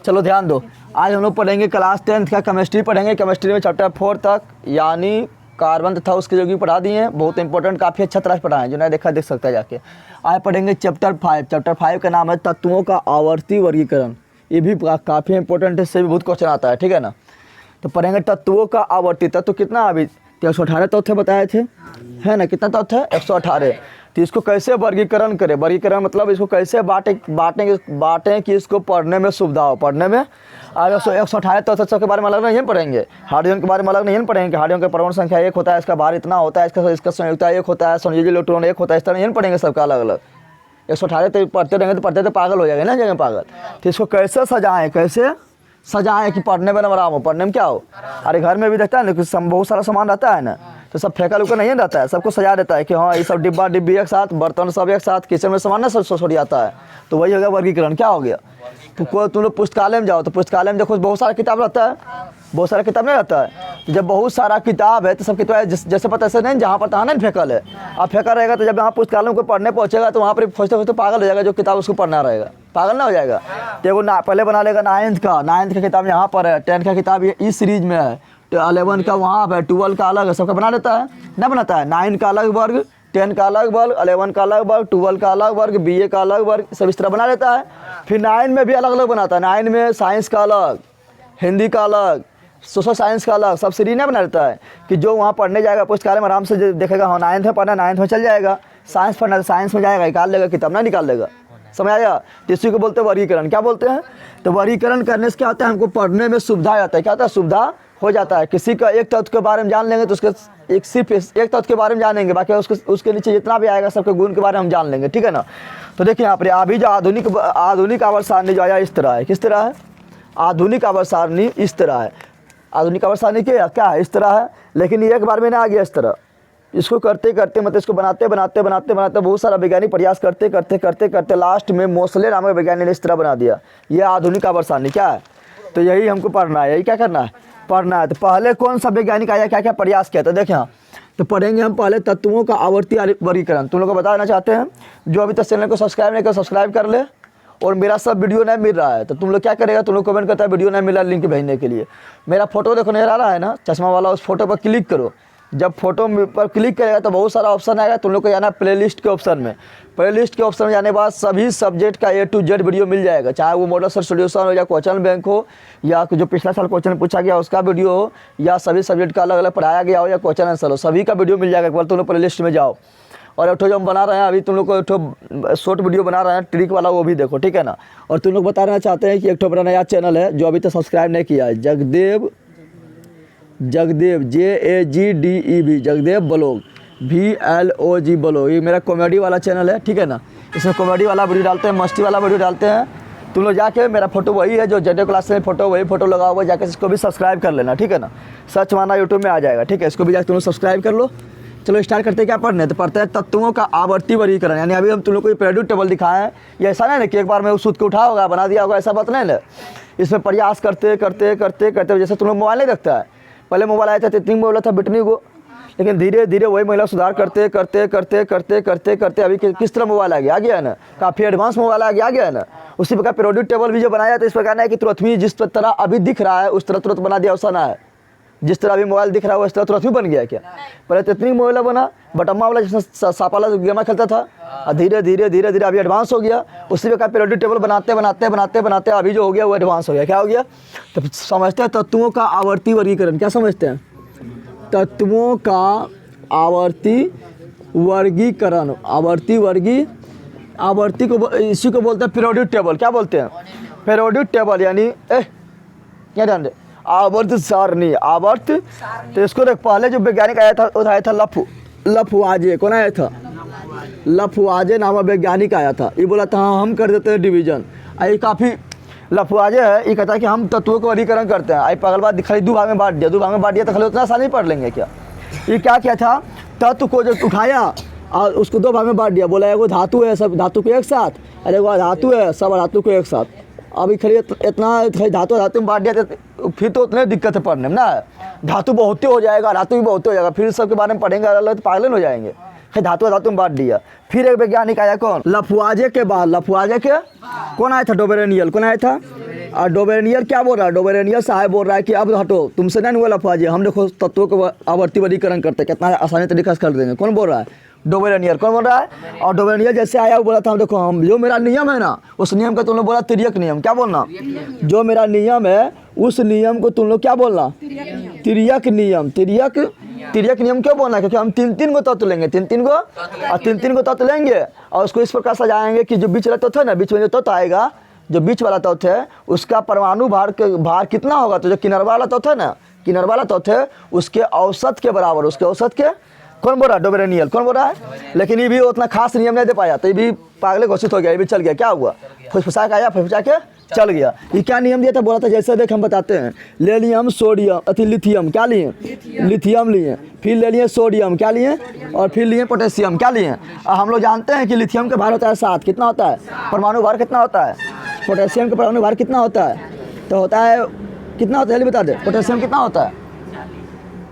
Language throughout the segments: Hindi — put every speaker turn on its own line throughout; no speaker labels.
चलो ध्यान दो, आज हम लोग पढ़ेंगे क्लास 10th का केमिस्ट्री पढ़ेंगे। केमिस्ट्री में चैप्टर 4 तक यानी कार्बन तथा उसके यौगिक पढ़ा दिए हैं, बहुत इंपॉर्टेंट, काफ़ी अच्छा तरह से पढ़ाएं, जो नहीं देखा देख सकता है जाके। आज पढ़ेंगे चैप्टर 5। चैप्टर 5 का नाम है तत्वों का आवर्ती वर्गीकरण। ये भी काफ़ी इंपॉर्टेंट है, इससे भी बहुत क्वेश्चन आता है, ठीक है ना। तो पढ़ेंगे तत्वों का आवर्ती। तत्व कितना अभी 118 तत्व बताए थे, है ना। कितना तत्व है 118। तो इसको कैसे वर्गीकरण करें, वर्गीकरण मतलब इसको कैसे बांटें कि इसको पढ़ने में सुविधा हो, पढ़ने में। आज 118 तत्व के बारे में अलग नहीं पढ़ेंगे, हाइड्रोजन के बारे में अलग नहीं पढ़ेंगे। हाइड्रोजन का परमाणु संख्या 1 होता है, इसका भार इतना होता है, इसका संयुक्ता 1 होता है, संयोजी इलेक्ट्रॉन 1 होता है, इस तरह नहीं पढ़ेंगे सबका अलग अलग। 118 तो पढ़ते रहेंगे तो पढ़ते तो पागल हो जाएंगे ना, जगह पागल। तो इसको कैसे सजाएं कि पढ़ने में आराम हो, पढ़ने में क्या हो। अरे घर में भी देखता है ना कुछ बहुत सारा सामान रहता है ना, तो सब फेंका लुका नहीं रहता है, सबको सजा देता है कि हाँ ये सब डिब्बा डिब्बी एक साथ, बर्तन सब एक साथ, किचन में सामान ना सब छोड़ आता है। तो वही हो गया वर्गीकरण। क्या हो गया, तो कोई तुम लोग पुस्तकालय में जाओ तो पुस्तकालय में देखो बहुत सारा किताब रहता है, बहुत सारा किताब नहीं रहता है। जब बहुत सारा किताब है तो सब किताब जैसे पता ऐसे नहीं, जहाँ पर तहाँ नहीं फेंकल है। अब फेंका रहेगा तो जब यहाँ पुस्तकालय में कोई पढ़ने पहुँचेगा तो वहाँ पर खोजते खोजते पागल हो जाएगा, जो किताब उसको पढ़ना रहेगा, पागल ना हो जाएगा। तो वो पहले बना लेगा 9th का किताब यहाँ पर है, 10th का किताब ये इस सीरीज में है, तो 11 का वहाँ पर, 12 का अलग है, सबका बना लेता है ना, बनाता है। 9 का अलग वर्ग, 10 का अलग वर्ग, 11 का अलग वर्ग, 12 का अलग वर्ग, BA का अलग वर्ग, सब इस तरह बना लेता है। फिर 9 में भी अलग अलग बनाता है। 9 में साइंस का अलग, हिंदी का अलग, सोशल साइंस का अलग, सब सीरीज नहीं बना लेता है कि जो वहाँ पढ़ने जाएगा पुस्तकालय में आराम से देखेगा, हाँ 9th में पढ़ना, 9th में चल जाएगा। साइंस पढ़ना, साइंस में जाएगा, निकाल लेगा किताब, ना निकाल लेगा, समझ आया। तो इसी को बोलते हैं वर्गीकरण। क्या बोलते हैं, तो वर्गीकरण करने से क्या होता है, हमको पढ़ने में सुविधा आता है। क्या होता है, सुविधा हो जाता है। किसी का एक तत्व के बारे में जान लेंगे तो उसके सिर्फ एक तत्व के बारे में जानेंगे, बाकी उसके नीचे जितना भी आएगा सबके गुण के बारे में हम जान लेंगे, ठीक है ना। तो देखिए यहाँ पर अभी जो आधुनिक आवर्त सारणी जो आया इस तरह है। किस तरह है, आधुनिक आवर्त सारणी इस तरह है। आधुनिक आवर्त सारणी क्या है, इस तरह है। लेकिन एक बार में ना आ गया इस तरह, इसको करते करते मतलब इसको बनाते बहुत सारा वैज्ञानिक प्रयास करते लास्ट में मोसले नामक वैज्ञानिक ने इस तरह बना दिया। ये आधुनिक आवर्त सारणी क्या है, तो यही हमको पढ़ना है, यही क्या करना है, पढ़ना है। तो पहले कौन सा वैज्ञानिक आया, क्या क्या प्रयास किया था, देखें हाँ। तो पढ़ेंगे हम पहले तत्वों का आवर्ती वर्गीकरण। तुम लोग को बताना चाहते हैं, जो अभी तक चैनल को सब्सक्राइब नहीं कर सब्सक्राइब कर ले। और मेरा सब वीडियो नहीं मिल रहा है तो तुम लोग क्या करेगा, तुम लोग कमेंट करता है वीडियो नहीं मिला, लिंक भेजने के लिए। मेरा फोटो देखो नजर आ रहा है ना, चश्मा वाला, उस फोटो पर क्लिक करो। जब फोटो पर क्लिक करेगा तो बहुत सारा ऑप्शन आएगा, तुम लोग को जाना प्लेलिस्ट के ऑप्शन में। प्लेलिस्ट के ऑप्शन में जाने के बाद सभी सब्जेक्ट का A to Z वीडियो मिल जाएगा, चाहे वो मॉडल सॉल्यूशन हो या क्वेश्चन बैंक हो या जो पिछला साल क्वेश्चन पूछा गया उसका वीडियो हो या सभी सब्जेक्ट का अलग अलग पढ़ाया गया हो या क्वेश्चन आंसर हो, सभी का वीडियो मिल जाएगा। एक बार तुम लोग प्लेलिस्ट में जाओ। और एक जो हम बना रहे हैं अभी, तुम लोग को एक शॉर्ट वीडियो बना रहे हैं ट्रिक वाला, वो भी देखो, ठीक है ना। और तुम लोग बताना चाहते हैं कि एक मेरा नया चैनल है जो अभी तक सब्सक्राइब नहीं किया है, Jagdev JAGDEV Jagdev blog VLOG blog. ये मेरा कॉमेडी वाला चैनल है, ठीक है ना। इसमें कॉमेडी वाला वीडियो डालते हैं, मस्ती वाला वीडियो डालते हैं। तुम लोग जाके, मेरा फोटो वही है जो जेडे क्लास में फोटो, वही फोटो लगा हुआ, जाके इसको भी सब्सक्राइब कर लेना, ठीक है ना। सर्च मारना यूट्यूब में आ जाएगा, ठीक है। इसको भी जाकर तुम लोग सब्सक्राइब कर लो। चलो स्टार्ट करते हैं, क्या पढ़ने, तो पढ़ते हैं तत्वों का आवर्ती वर्गीकरण। यानी अभी हम तुम लोग को पीरियोडिक टेबल दिखाए हैं, ये ऐसा नहीं ना कि एक बार में उस सूत्र को उठा होगा बना दिया होगा, ऐसा बात नहीं ना। इसमें प्रयास करते जैसे तुम लोग मोबाइल नहीं देखता है, पहले मोबाइल आया था तो इतनी मोबाइल था बिटनी को, लेकिन धीरे धीरे वही महिला सुधार करते अभी किस तरह मोबाइल आ गया है ना, काफ़ी एडवांस मोबाइल आ गया है ना। उसी प्रकार पीरियोडिक टेबल भी जो बनाया तो इस प्रकार है कि तुरंत भी जिस तरह अभी दिख रहा है उस तरह तुरंत बना दिया, ऐसा ना है। जिस तरह अभी मोबाइल दिख रहा है उस तरह तुरंत भी बन गया क्या, पहले तो इतनी मोबाइल बना बटम्मा वाला जिसमें सापाला गेमा खेलता था, और धीरे धीरे अभी एडवांस हो गया। उसी प्रकार पीरियोडिक टेबल बनाते अभी जो हो गया वो एडवांस हो गया। क्या हो गया, तो समझते हैं तत्वों का आवर्ती वर्गीकरण। क्या समझते हैं, तत्वों का आवर्ती वर्गीकरण। आवर्ती को इसी को बोलते हैं पीरियोडिक टेबल। क्या बोलते हैं, पीरियोडिक टेबल यानी क्या ध्यान दे, आवर्त सारणी। आवर्त, तो इसको देख, पहले जो वैज्ञानिक आया था वो आया था लफुआजे। कौन आया था, लफुआजे नामक वैज्ञानिक आया था। ये बोला था हाँ हम कर देते हैं डिवीजन। ये काफ़ी लफुआजे है, ये कहता है कि हम तत्वों को वर्गीकरण करते हैं। आई पगल बात, खाली 2 भाग में बांट दिया तो खाली उतना आसानी पढ़ लेंगे क्या। ये क्या था, तत्व को जो उठाया और उसको 2 भाग में बांट दिया, बोला एगो धातु है, सब धातु को एक साथ, अरे वो धातु है, सब धातु को एक साथ। अभी खाली इतना खाली धातु में बांट दिया तो फिर तो उतने दिक्कत है पढ़ने में ना। धातु बहुत हो जाएगा, धातु भी बहुत हो जाएगा, फिर सबके बारे में पढ़ेंगे अलग तो पागल हो जाएंगे। धातु में बांट दिया। फिर एक वैज्ञानिक आया, कौन, लफुआजे के बाद, लफुआजे के कौन आया था, डोबेरेनियल। कौन आया था, और डोबेनियर क्या बोल रहा है, डोबेनियर साहब बोल रहा है कि अब हटो, तुमसे नहीं हुआ लफाजी, हम देखो तत्वों को आवर्ती वर्गीकरण करते हैं, कितना आसानी तरीका से कर देंगे। कौन बोल रहा है, डोबेनियर। कौन बोल रहा है, और डोबेनियर जैसे आया वो बोला था, हम देखो हम जो मेरा नियम है ना, उस नियम का तुम लोग बोला तिर्यक नियम। क्या बोलना, जो मेरा नियम है उस नियम को तुम लोग क्या बोलना, तिर्यक नियम। तिर्यक नियम क्यों बोलना, क्योंकि हम 3-3 को तत्व लेंगे, 3-3 को, और 3-3 को तत्व लेंगे और उसको इस प्रकार सजाएंगे कि जो बीच वाला तत्व है ना, बीच में जो तत्व आएगा, जो बीच वाला तत्व है उसका परमाणु भार कितना होगा, तो जो किनारा वाला तत्व है ना, किनारा वाला तत्व है उसके औसत के बराबर, उसके औसत के। कौन बोल रहा है, डोबेनियर। कौन बोल रहा है, लेकिन ये भी उतना खास नियम नहीं दे पाया, तो ये भी पागल घोषित हो गया, ये भी चल गया। क्या हुआ, फुसफुसा के आया, फुसफुसा के चल गया। ये क्या नियम दिया था, बोला था जैसे देख हम बताते हैं, लेलियम सोडियम अति लिथियम, क्या लिए, लिथियम लिए, फिर ले लिए सोडियम, क्या लिए, और फिर लिए पोटेशियम, क्या लिए। हम लोग जानते हैं कि लिथियम का भार होता है 7, कितना होता है, परमाणु भार कितना होता है, पोटेशियम का परमाणु भार कितना होता है, तो होता है कितना होता है, जल्दी बता दे, पोटेशियम कितना होता है,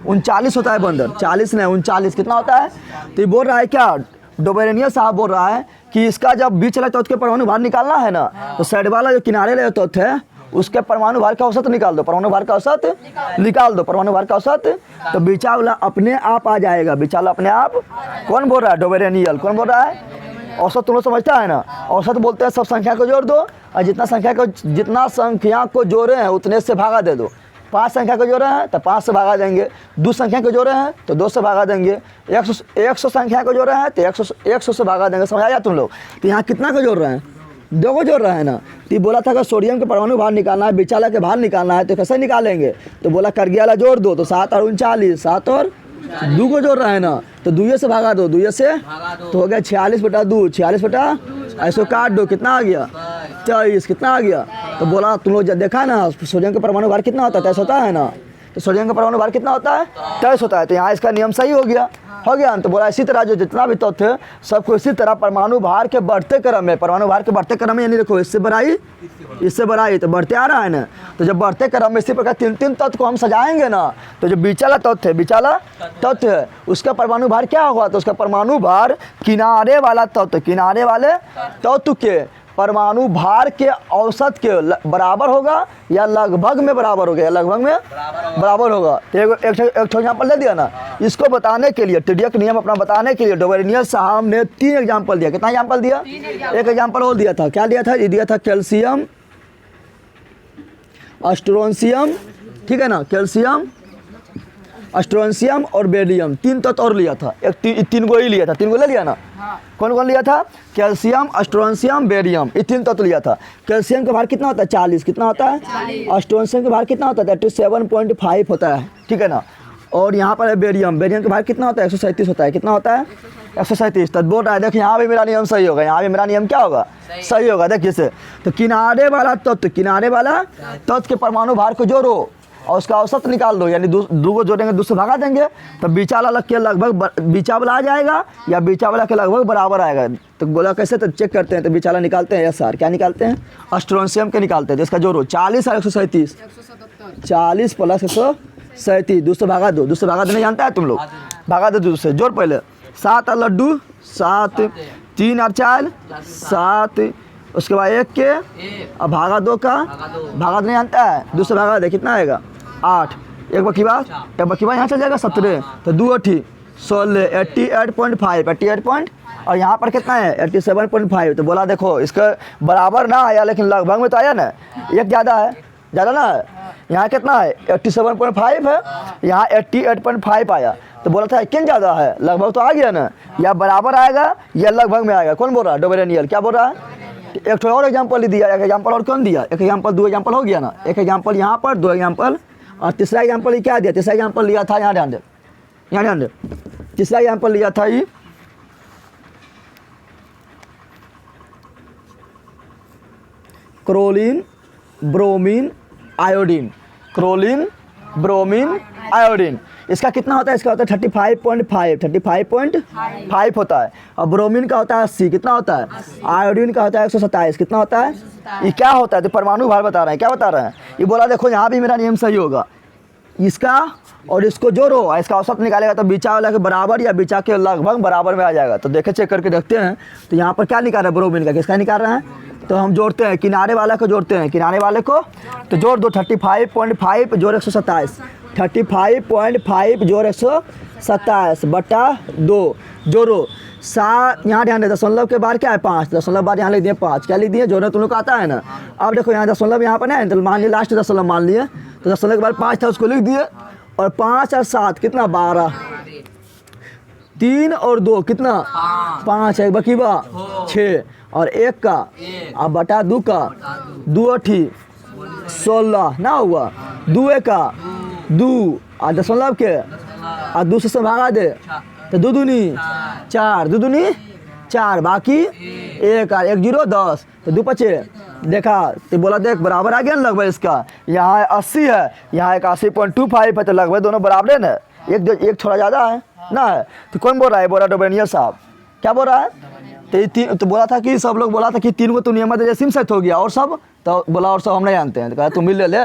39 होता है बंदर, 40 नहीं 39, कितना होता है। तो ये बोल रहा है क्या, डोबेनियर साहब बोल रहा है कि इसका जब बीच वाला तत्व के परमाणु भार निकालना है ना, तो साइड वाला जो किनारे वाला तत्व है उसके परमाणु भार का औसत निकाल दो, परमाणु भार का औसत निकाल दो, परमाणु भार का औसत, तो बीचा वाला अपने आप आ जाएगा, बीचा वाला अपने आप। कौन बोल रहा है, डोबेनियर। कौन बोल रहा है, औसत तुम लोग समझता है ना, औसत बोलते हैं सब संख्या को जोड़ दो और जितना संख्या को जोड़े हैं उतने से भागा दे दो। 5 संख्या को जोड़े हैं तो 5 से भागा देंगे, 2 संख्या को जोड़े हैं तो 2 से भागा देंगे, 100 संख्या को जोड़ रहे हैं तो 100 से भागा देंगे। समझ आया तुम लोग। तो यहाँ कितना को जोड़ रहे हैं, 2 को जोड़ रहे हैं ना। तो बोला था कि सोडियम के परमाणु भार निकालना है, बिचाला के भार निकालना है, तो कैसे निकालेंगे, तो बोला करगिया वाला जोड़ दो, तो 7 और 39, 7 और 2 को जोड़ रहा है ना, तो 2 से भागा दो, 2 से तो हो गया 46/2, 46 ऐसो काट दो, कितना आ गया 23, कितना आ गया। तो बोला तुम लोग जब देखा ना सोडियम का परमाणु भार कितना होता है, 23 होता है ना, तो सोडियम का परमाणु भार कितना होता है, 23 होता है। तो यहाँ इसका नियम सही हो गया। तो बोला इसी तरह जो जितना भी तत्व है सबको इसी तरह परमाणु भार के बढ़ते क्रम में, परमाणु भार के बढ़ते क्रम में, यानी देखो इससे बढ़ाई इससे बढ़ाई तो बढ़ते आ रहा है ना, तो जब बढ़ते क्रम में इसी प्रकार 3-3 तत्व को हम सजाएंगे ना, तो जो बीचाला तत्व है उसका परमाणु भार क्या होगा, तो उसका परमाणु भार किनारे वाले तत्व के परमाणु भार के औसत के बराबर होगा या लगभग में बराबर होगा, बराबर होगा। तो एक एग्जाम्पल दे दिया ना, इसको बताने के लिए तिर्यक नियम अपना बताने के लिए डोबेनियर साहब ने 3 एग्जाम्पल दिया। कितना एग्जाम्पल दिया, एक एग्जाम्पल और दिया था, क्या दिया था, ये दिया था कैल्शियम, स्ट्रोंशियम, ठीक है ना, कैल्शियम, स्ट्रोंशियम और बेरियम, 3 तत्व और लिया था, 3 को ही लिया था, 3 को ले लिया ना। कौन कौन लिया था, कैल्शियम, स्ट्रोंशियम, बेरियम, ये 3 तत्व लिया था। कैल्शियम का भार कितना होता है, 40, कितना होता है, स्ट्रोंशियम का भार कितना होता है, 37.5 होता है, ठीक है ना। और यहाँ पर है बेरियम का भार कितना होता है, 137 होता है, कितना होता है, 137। तो बोल रहा है देखिए यहाँ भी मेरा नियम सही होगा, यहाँ भी मेरा नियम क्या होगा, सही होगा। देखिए इसे, तो किनारे वाला तत्व के परमाणु भार को जोड़ो और उसका औसत निकाल दो, यानी 2 को जोड़ेंगे 2 से भागा देंगे, तो बीचा वाला के लगभग बीचा वाला आ जाएगा या बीचा वाला के लगभग बराबर आएगा। तो बोला कैसे, तो चेक करते हैं, तो बीचा वाला निकालते हैं, SR क्या निकालते हैं, स्ट्रोंशियम के निकालते हैं। तो इसका जोड़ो 40 और 137, 40 + 137, 2 से भागा दो, 2 से भागा देने जानता है तुम लोग, भागा दो 2 से, जोड़ पहले, 7 और लड्डू 7, 3 और 4 7, उसके बाद 1 के और भागा 2 का, भागा नहीं जानता है, 2 से भागा दे, कितना आएगा 8, एक बकीबा यहाँ चल जाएगा 17, तो 2 8 16, 88.5 और यहाँ पर कितना है 87.5। तो बोला देखो इसका बराबर ना आया लेकिन लगभग में तो आया ना, एक ज़्यादा है, ज़्यादा ना है, यहाँ कितना है 87.5 है, यहाँ 88.5 आया। तो बोला था किन ज़्यादा है, लगभग तो आ गया ना, या बराबर आएगा या लगभग में आएगा। कौन बोल रहा है, डोबेनियर। क्या बोल रहा है, एक और एग्जाम्पल दिया, एक एग्जाम्पल और कौन दिया, एक एग्जाम्पल 2 एग्जाम्पल हो गया ना, एक एग्जाम्पल यहाँ पर 2 एग्जाम्पल, और तीसरा एग्जाम्पल क्या दिया, तीसरा एग्जाम्पल लिया था, यहाँ ध्यान दे, तीसरा एग्जाम्पल लिया था ये क्रोलिन ब्रोमीन आयोडीन, इसका कितना होता है, इसका होता है 35.5 होता है, और ब्रोमीन का होता है 80, कितना होता है, आयोडीन का होता है 127, कितना होता है। ये क्या होता है, तो परमाणु भार बता रहे हैं, क्या बता रहे हैं। ये बोला देखो यहाँ भी मेरा नियम सही होगा, इसका और इसको जोड़ो, इसका औसत निकालेगा तो बीचा वाला के बराबर या बीचा के लगभग बराबर में आ जाएगा। तो देखे चेक करके देखते हैं, तो यहाँ पर क्या निकाल रहा है, ब्रोमीन का, किसका निकाल रहे हैं, तो हम जोड़ते हैं, किनारे वाला को जोड़ते हैं, किनारे वाले को तो जोड़ दो 35.5 जोड़ 127, 35.5 जोड़ 127 बटा 2 जोड़ो 7। यहाँ ध्यान दे दशमलव के बाद क्या है 5, दशमलव बाद यहाँ लिख दिए 5, क्या लिख दिए जोड़ना तुम लोग को आता है ना। अब देखो यहाँ दशमलव यहाँ पर ना है तो मान लिया लास्ट दशमलव मान लिए, तो दशमलव के बाद 5 था उसको लिख दिए, और 5 और 7 कितना 12, 3 और 2 कितना 5 है, बकीबा 6 और 1 का अब बटा 2 का 2 8 16 ना हुआ, 2 1 का 2 और दशमलव के और 2 से भागा दे तो 2 दूनी 4, 2 दूनी 4 बाकी 1 और 1 0 10 तो 2 5 देखा तो बोला देख बराबर आ गया ना लगभग। इसका यहाँ 80 है, यहाँ 81.25 है, तो लगभग दोनों बराबर है ना, एक थोड़ा ज़्यादा है ना है। तो कौन बोल रहा है, बोला डोबेनियर साहब, क्या बोल रहा है। तो ये तीन तो बोला था कि सब लोग बोला था कि 3 को तो नियम जैसे सेट हो गया, और सब तो बोला और सब हम नहीं जानते हैं, तो कहा तुम भी ले ले,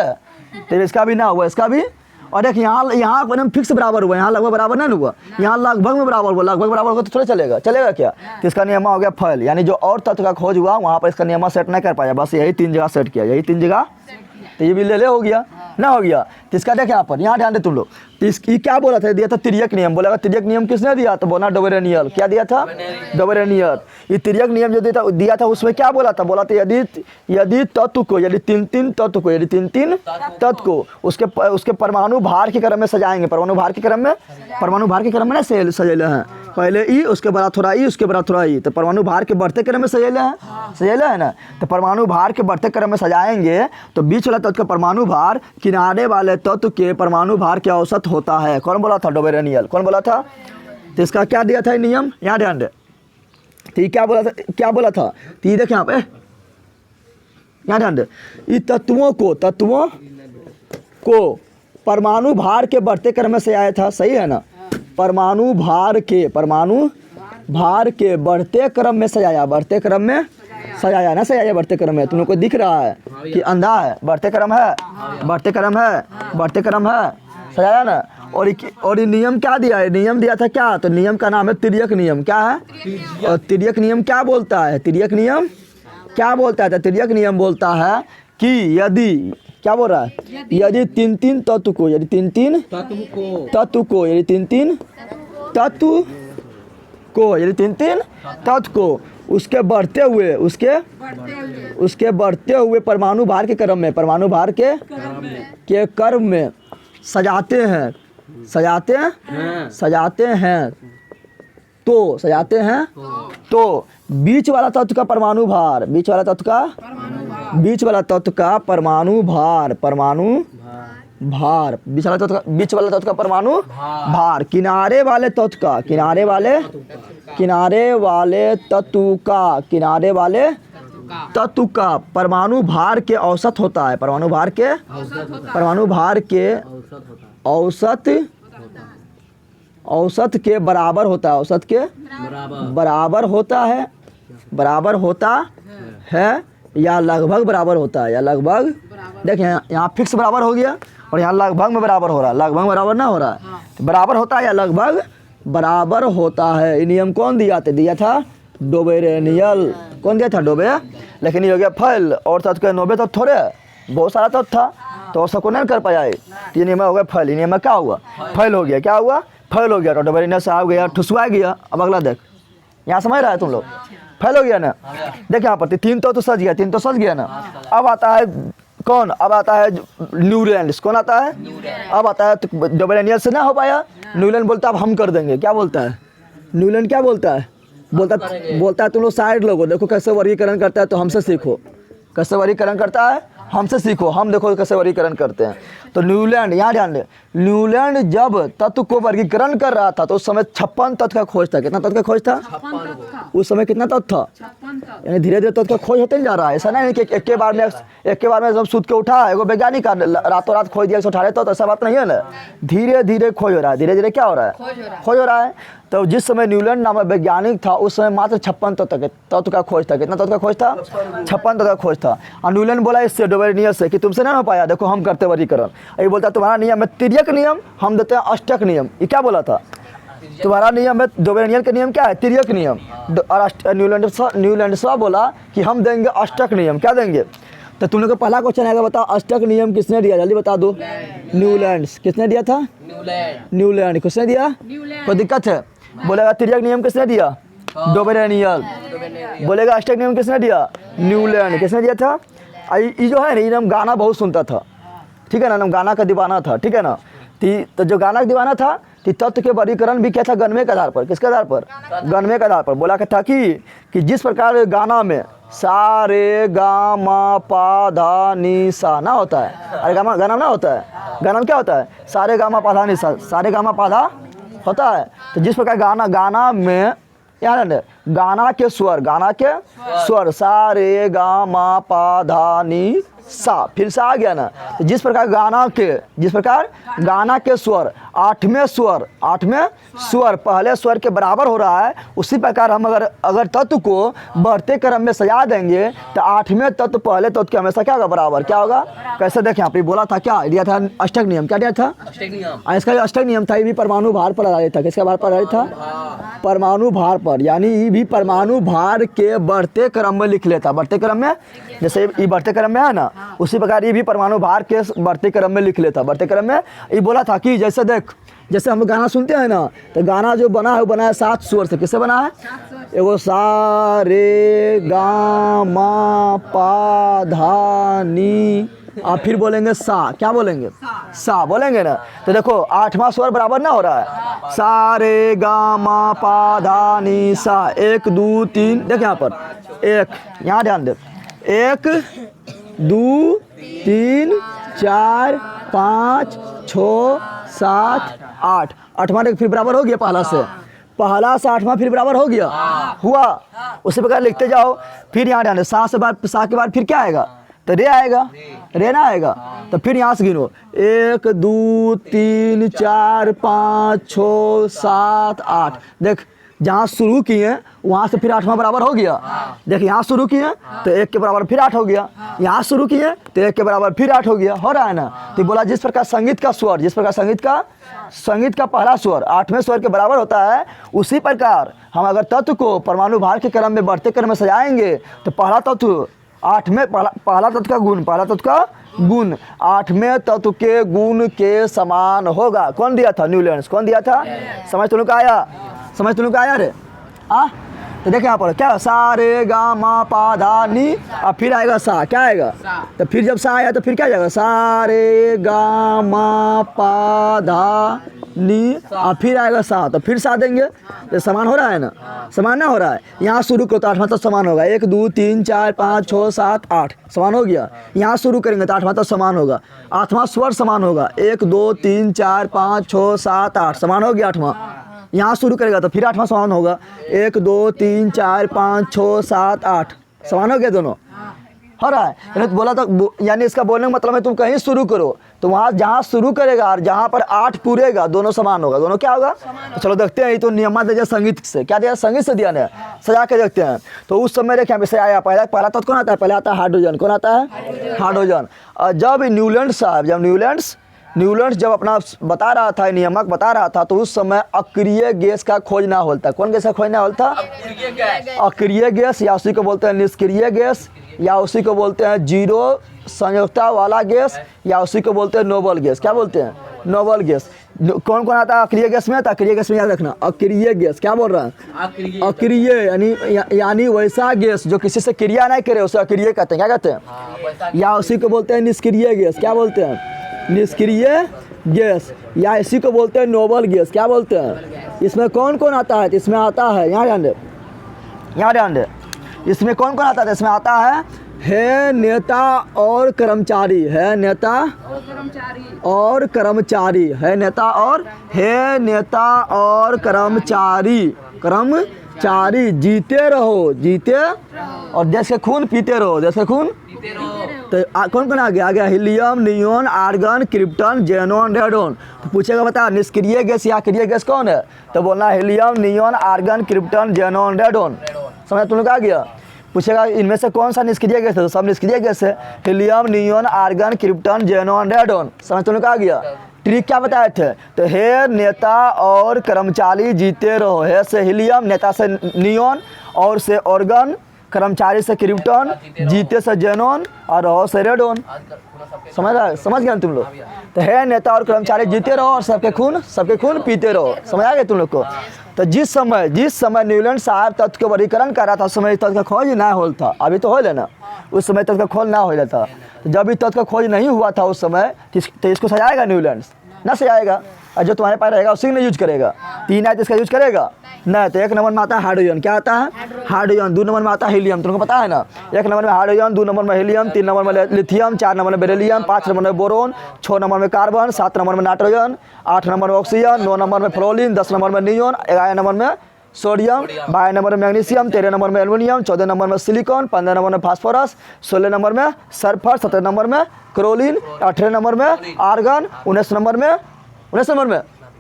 तो इसका भी ना हुआ, इसका भी। और देख यहाँ एकदम फिक्स बराबर हुआ, यहाँ लगभग बराबर नहीं हुआ, यहाँ लगभग में बराबर हुआ, लगभग बराबर हुआ तो थोड़ा चलेगा क्या। तो इसका नियम हो गया फैल, यानी जो और तत्व का खोज हुआ वहाँ पर इसका नियम सेट नहीं कर पाया, बस यही 3 जगह सेट किया, यही 3 जगह, तो ये भी ले हो गया ना, हो गया। तो इसका देख यहाँ पर, यहाँ ध्यान दे तुम लोग, तो इसकी क्या बोला था, दिया था तिर्यक नियम, बोला तिर्यक नियम किसने दिया, तो बोला डोबेरेनियल, क्या दिया था डोबेरेनियल। ये तिर्यक नियम जो दिया था उसमें क्या बोला था, बोला था यदि तत्व को, यदि 3 तत्व को, यदि 3 तत्व को उसके परमाणु भार के क्रम में सजाएंगे, परमाणु भार के क्रम में ना सजेले हैं, पहले ई उसके बाद थोड़ा ई उसके बाद थोड़ा ई, तो परमाणु भार के बढ़ते क्रम में सजेले है ना। तो परमाणु भार के बढ़ते क्रम में सजाएंगे तो बीच वाला तत्व का परमाणु भार किनारे वाले तत्व के परमाणु भार के औसत होता है। कौन बोला था, डोबेरेनियल, कौन बोला था। तो इसका क्या दिया था नियम, यहाँ ध्यान दे, तो ये क्या बोला था, तो ये देख यहाँ पे, यहाँ ध्यान दे, ये तत्वों को परमाणु भार के बढ़ते क्रम में सजाया था, सही है ना। परमाणु भार के बढ़ते क्रम में सजाया, बढ़ते क्रम में सजाया ना, सजाया बढ़ते क्रम में, तुम लोग को दिख रहा है कि अंधा है, बढ़ते क्रम है, सजाया ना। और ये नियम क्या दिया है, नियम दिया था क्या, तो नियम का नाम है तिर्यक नियम, क्या है। और तिर्यक नियम क्या बोलता है, तिर्यक नियम क्या बोलता है, तो तिर्यक नियम बोलता है कि यदि, क्या बोल रहा है, यदि 3 तत्व को, यदि 3 तत्व को, यदि 3 तत्व को उसके बढ़ते हुए परमाणु भार के क्रम में, परमाणु भार के क्रम में सजाते हैं तो बीच वाला तत्व का परमाणु भार, बीच वाला तत्व का परमाणु भार किनारे वाले तत्व का परमाणु भार के औसत होता है, परमाणु भार के औसत के बराबर होता है, औसत के बराबर होता है या लगभग बराबर होता है, या लगभग, देखिए यहाँ फिक्स बराबर हो गया और यहाँ लगभग में बराबर हो रहा है, लगभग बराबर ना हो रहा है, तो बराबर होता है या लगभग बराबर होता है। ये नियम कौन दिया था डोबेरेनियल, कौन दिया था डोबे, लेकिन ये हो गया फैल, और तत्व के 90 तत्व थोड़े, बहुत सारा तत्व था तो सबको नहीं कर पाया, ये नियम हो गया फैल, ये नियम में क्या हुआ, फैल हो गया, क्या हुआ, फैल हो गया, तो डोबेरेनियल से आ गया, ठुसवा गया। अब अगला देख, यहाँ समझ रहा है तुम लोग, फैल हो गया ना, देख यहाँ पर 3 तो सज गया, 3 तो सज गया ना। अब आता है कौन, अब आता है न्यूलैंड, कौन आता है, अब आता है, तो डोबेरेनियल से ना हो पाया, न्यूलैंड बोलता है अब हम कर देंगे, क्या बोलता है न्यूलैंड, क्या बोलता है, बोलता है तुम लोग साइड लोगो देखो कैसे वर्गीकरण करता है, तो हमसे सीखो कैसे वर्गीकरण करता है, हमसे सीखो, हम देखो कैसे वर्गीकरण करते हैं। तो न्यूलैंड, यहाँ ध्यान दे, न्यूलैंड जब तत्व को वर्गीकरण कर रहा था तो उस समय 56 तत्व का खोज था, कितना तत्व का खोज था, उस समय कितना तत्व था, यानी धीरे धीरे तत्व का खोज होते जा रहा है, ऐसा नहीं कि एक के बार में जब सूत के उठा एगो वैज्ञानिक रातों रात खोज दिया 118 तो ऐसा बात नहीं है ना, धीरे धीरे खोज हो रहा है, धीरे धीरे क्या हो रहा है, खोज हो रहा है। तो जिस समय न्यूलैंड नामक वैज्ञानिक था उस समय मात्र 56 तत्व का खोज था, कितना तत्व का खोज था, 56 तत्व का खोज था। और न्यूलैंड बोला इससे डोबेरेनियल से कि तुमसे नहीं हो पाया, देखो हम करते वर्गीकरण, ये बोलता तुम्हारा नियम है तिर्यक नियम, हम देते हैं अष्टक नियम, ये क्या बोला था, तुम्हारा नियम है, डोबेनियन का नियम क्या है? तिर्यक नियम। और न्यूलैंडसॉ बोला कि हम देंगे अष्टक नियम। क्या देंगे? तो तुम लोग को पहला क्वेश्चन आएगा, बताओ अष्टक नियम किसने दिया? जल्दी बता दो। न्यूलैंड्स। किसने दिया था? न्यूलैंड। किसने दिया? कोई दिक्कत है? बोलेगा तिर्यक नियम किसने दिया? डोबेनियन। बोलेगा अष्टक नियम किसने दिया? न्यूलैंड। किसने दिया था? ये जो है ना, ये हम गाना बहुत सुनता था, ठीक है ना, हम गाना का दीवाना था, ठीक है ना। तो जो गाना का दीवाना था, तत्व के वर्गीकरण भी क्या था? गणवे के आधार पर। किसके आधार पर? गणवे के आधार पर। बोला था कि जिस प्रकार गाना में सा रे गा मा पा धा नी सा ना होता है, अरे गाना ना होता है, गाना में क्या होता है? सारे गा मा पा धा नी सा, सारे गा मा पा धा होता है। तो जिस प्रकार गाना में यार गाना के स्वर सा रे गा मा पा धा नी सा, फिर से आ गया ना। तो जिस प्रकार गाना के स्वर आठवें स्वर पहले स्वर के बराबर हो रहा है, उसी प्रकार हम अगर तत्व को बढ़ते क्रम में सजा देंगे तो आठवें तत्व पहले तत्व के हमेशा क्या होगा? बराबर। क्या होगा? कैसे देखें, यहाँ पे बोला था, क्या दिया था? अष्टक नियम। क्या दिया था? इसका जो अष्टक नियम था, ये भी परमाणु भार पर आधारित था। किसका भार पर आधारित था? परमाणु भार पर। यानी ये भी परमाणु भार के बढ़ते क्रम में लिख लेता। बढ़ते क्रम में, जैसे ये बढ़ते क्रम में है ना, उसी प्रकार ये भी परमाणु भार के बढ़ते क्रम में लिख लेता। बढ़ते क्रम में ये बोला था कि जैसे हम गाना सुनते हैं ना, तो गाना जो बना है वो बना है 7 स्वर से। किससे बना है? एगो सा रे गा मा पा धा नी, आप फिर बोलेंगे सा। क्या बोलेंगे? सा बोलेंगे ना। तो देखो 8वां स्वर बराबर ना हो रहा है, सा रे गा मा पा धा नी सा। 1 2 3, देख यहाँ पर, यहाँ ध्यान दे, 1 2 3 4 5 6 7 8, 8वां देख फिर बराबर हो गया पहला से 8वां फिर बराबर हो गया, हुआ। उसी प्रकार लिखते जाओ। फिर यहाँ ध्यान, सा के बाद फिर क्या आएगा? तो रे आएगा, रे ना आएगा। तो फिर यहाँ से गिनो, 1 2 3 4 5 6 7 8। देख जहाँ शुरू किए वहाँ से फिर 8वां बराबर हो गया। देख यहाँ शुरू किए तो 1 के बराबर फिर 8 हो गया, यहाँ शुरू किए तो 1 के बराबर फिर 8 हो गया। हो रहा है ना। तो बोला जिस प्रकार संगीत का स्वर, संगीत का पहला स्वर 8वें स्वर के बराबर होता है, उसी प्रकार हम अगर तत्व को परमाणु भार के क्रम में बढ़ते क्रम में सजाएंगे तो पहला तत्व पहला तत्व का गुण 8वें तत्व के गुण के समान होगा। कौन दिया था? न्यूलैंड्स। कौन दिया था? समझ तुम लोग का आया रे? तो देखें यहाँ पर क्या, सा रे गा मा पा धा नी, अब फिर आएगा सा। क्या आएगा? तो फिर जब सा आया तो फिर क्या जाएगा? सा रे गा मा पा धा नी, अब फिर आएगा सा। तो फिर सा देंगे तो समान हो रहा है ना? समान ना हो रहा है। यहाँ शुरू करो तो 8वां तक समान होगा। 1 2 3 4 5 6 7 8 समान हो गया। यहाँ शुरू करेंगे तो 8वां तक समान होगा। 8वां स्वर समान होगा। 1 2 3 4 5 6 7 8 समान हो गया 8वां। यहाँ शुरू करेगा तो फिर 8वां समान होगा। 1 2 3 4 5 6 7 8 समान हो गया दोनों। हो रहा है। यानी बोला तो यानी इसका बोलने का मतलब है तुम कहीं शुरू करो तो वहाँ जहाँ शुरू करेगा और जहाँ पर 8 पूरेगा दोनों समान होगा। दोनों क्या होगा? तो चलो देखते हैं। ये तो नियम दिया संगीत से। क्या दिया? संगीत से दिया ना, सजा के देखते हैं। तो उस समय देखिए यहाँ पे आया पहला तत्व कौन आता है? पहले आता है हाइड्रोजन। कौन आता है? हाइड्रोजन। और जब न्यूलैंड्स जब अपना बता रहा था, नियामक बता रहा था, तो उस समय अक्रिय गैस का खोज ना होता। कौन गैस का खोज ना होता? अक्रिय गैस, या उसी को बोलते हैं निष्क्रिय गैस, या उसी को बोलते हैं जीरो संयोजकता वाला गैस, या उसी को बोलते हैं नोबल गैस। क्या बोलते हैं? Noble gas. कौन कौन आता है अक्रिय गैस में? तो अक्रिय गैस में याद रखना, अक्रिय गैस। क्या बोल रहा है? अक्रिय यानी वैसा गैस जो किसी से क्रिया नहीं करे उसे अक्रिय कहते हैं। क्या कहते हैं? या उसी को बोलते हैं निष्क्रिय गैस। क्या बोलते हैं? निष्क्रिय गैस। या इसी को बोलते हैं नोबल गैस। क्या बोलते हैं? इसमें कौन कौन आता है? इसमें आता है, यहाँ ध्यान दे, इसमें कौन कौन आता है? इसमें आता है नेता और कर्मचारी। है नेता और कर्मचारी। है नेता और कर्मचारी। जीते रहो, जीते और देश के खून पीते रहो, देश के खून। तो कौन कौन आ गया? Helium, neon, argon, krypton, xenon, radon. तो पूछेगा बता निष्क्रिय गैस या क्रिय गैस कौन है? तो बोलना helium, neon, argon, krypton, xenon, radon. समझ तुम लोग आ गया? पूछेगा इनमें से कौन सा निष्क्रिय गैस है, तो सब निष्क्रिय गैस है। Helium, neon, argon, krypton, xenon, radon. समझ तुमने कहा गया। ट्रिक क्या बताए थे, तो हे नेता और कर्मचारी जीते रहो। हे से हीलियम, नेता से नियोन, और से ऑर्गन, कर्मचारी से क्रिप्टन, जीते से जेनॉन, और रहो से रेडॉन। समझ गए तुम लोग। तो है नेता और कर्मचारी जीते रहो और सबके खून पीते रहो। समझ आ गए तुम लोग को। तो जिस समय न्यूलैंड साहब तत्व के वर्गीकरण कर रहा था, उस समय तत्व का खोज ना होल था। अभी तो हो लेना, उस समय तत्व का खोज ना हो था। तो जब भी तत्व का खोज नहीं हुआ था उस समय, तो इसको सजाएगा न्यूलैंड ना सजाएगा, और जो तुम्हारे पास रहेगा उसी ने यूज करेगा। 3 आए तो इसका यूज करेगा नहीं। तो 1 नंबर में आता है हाइड्रोजन। क्या आता है, हाइड्रोजन। 2 नंबर में आता है हीलियम, तुमको पता है ना। 1 नंबर में हाइड्रोजन, 2 नंबर में हीलियम, 3 नंबर में लिथियम, 4 नंबर में बेरिलियम, 5 नंबर में बोरोन, 6 नंबर में कार्बन, 7 नंबर में नाइट्रोजन, 8 नंबर में ऑक्सीजन, 9 नंबर में फ्लोरीन, 10 नंबर में नियोन, 11 नंबर में सोडियम, 12 नंबर में मैग्नीशियम, 13 नंबर में एल्युमिनियम, 14 नंबर में सिलिकॉन, 15 नंबर में फास्फोरस, 16 नंबर में सल्फर, 17 नंबर में क्लोरीन, 18 नंबर में आर्गन, 19 नंबर में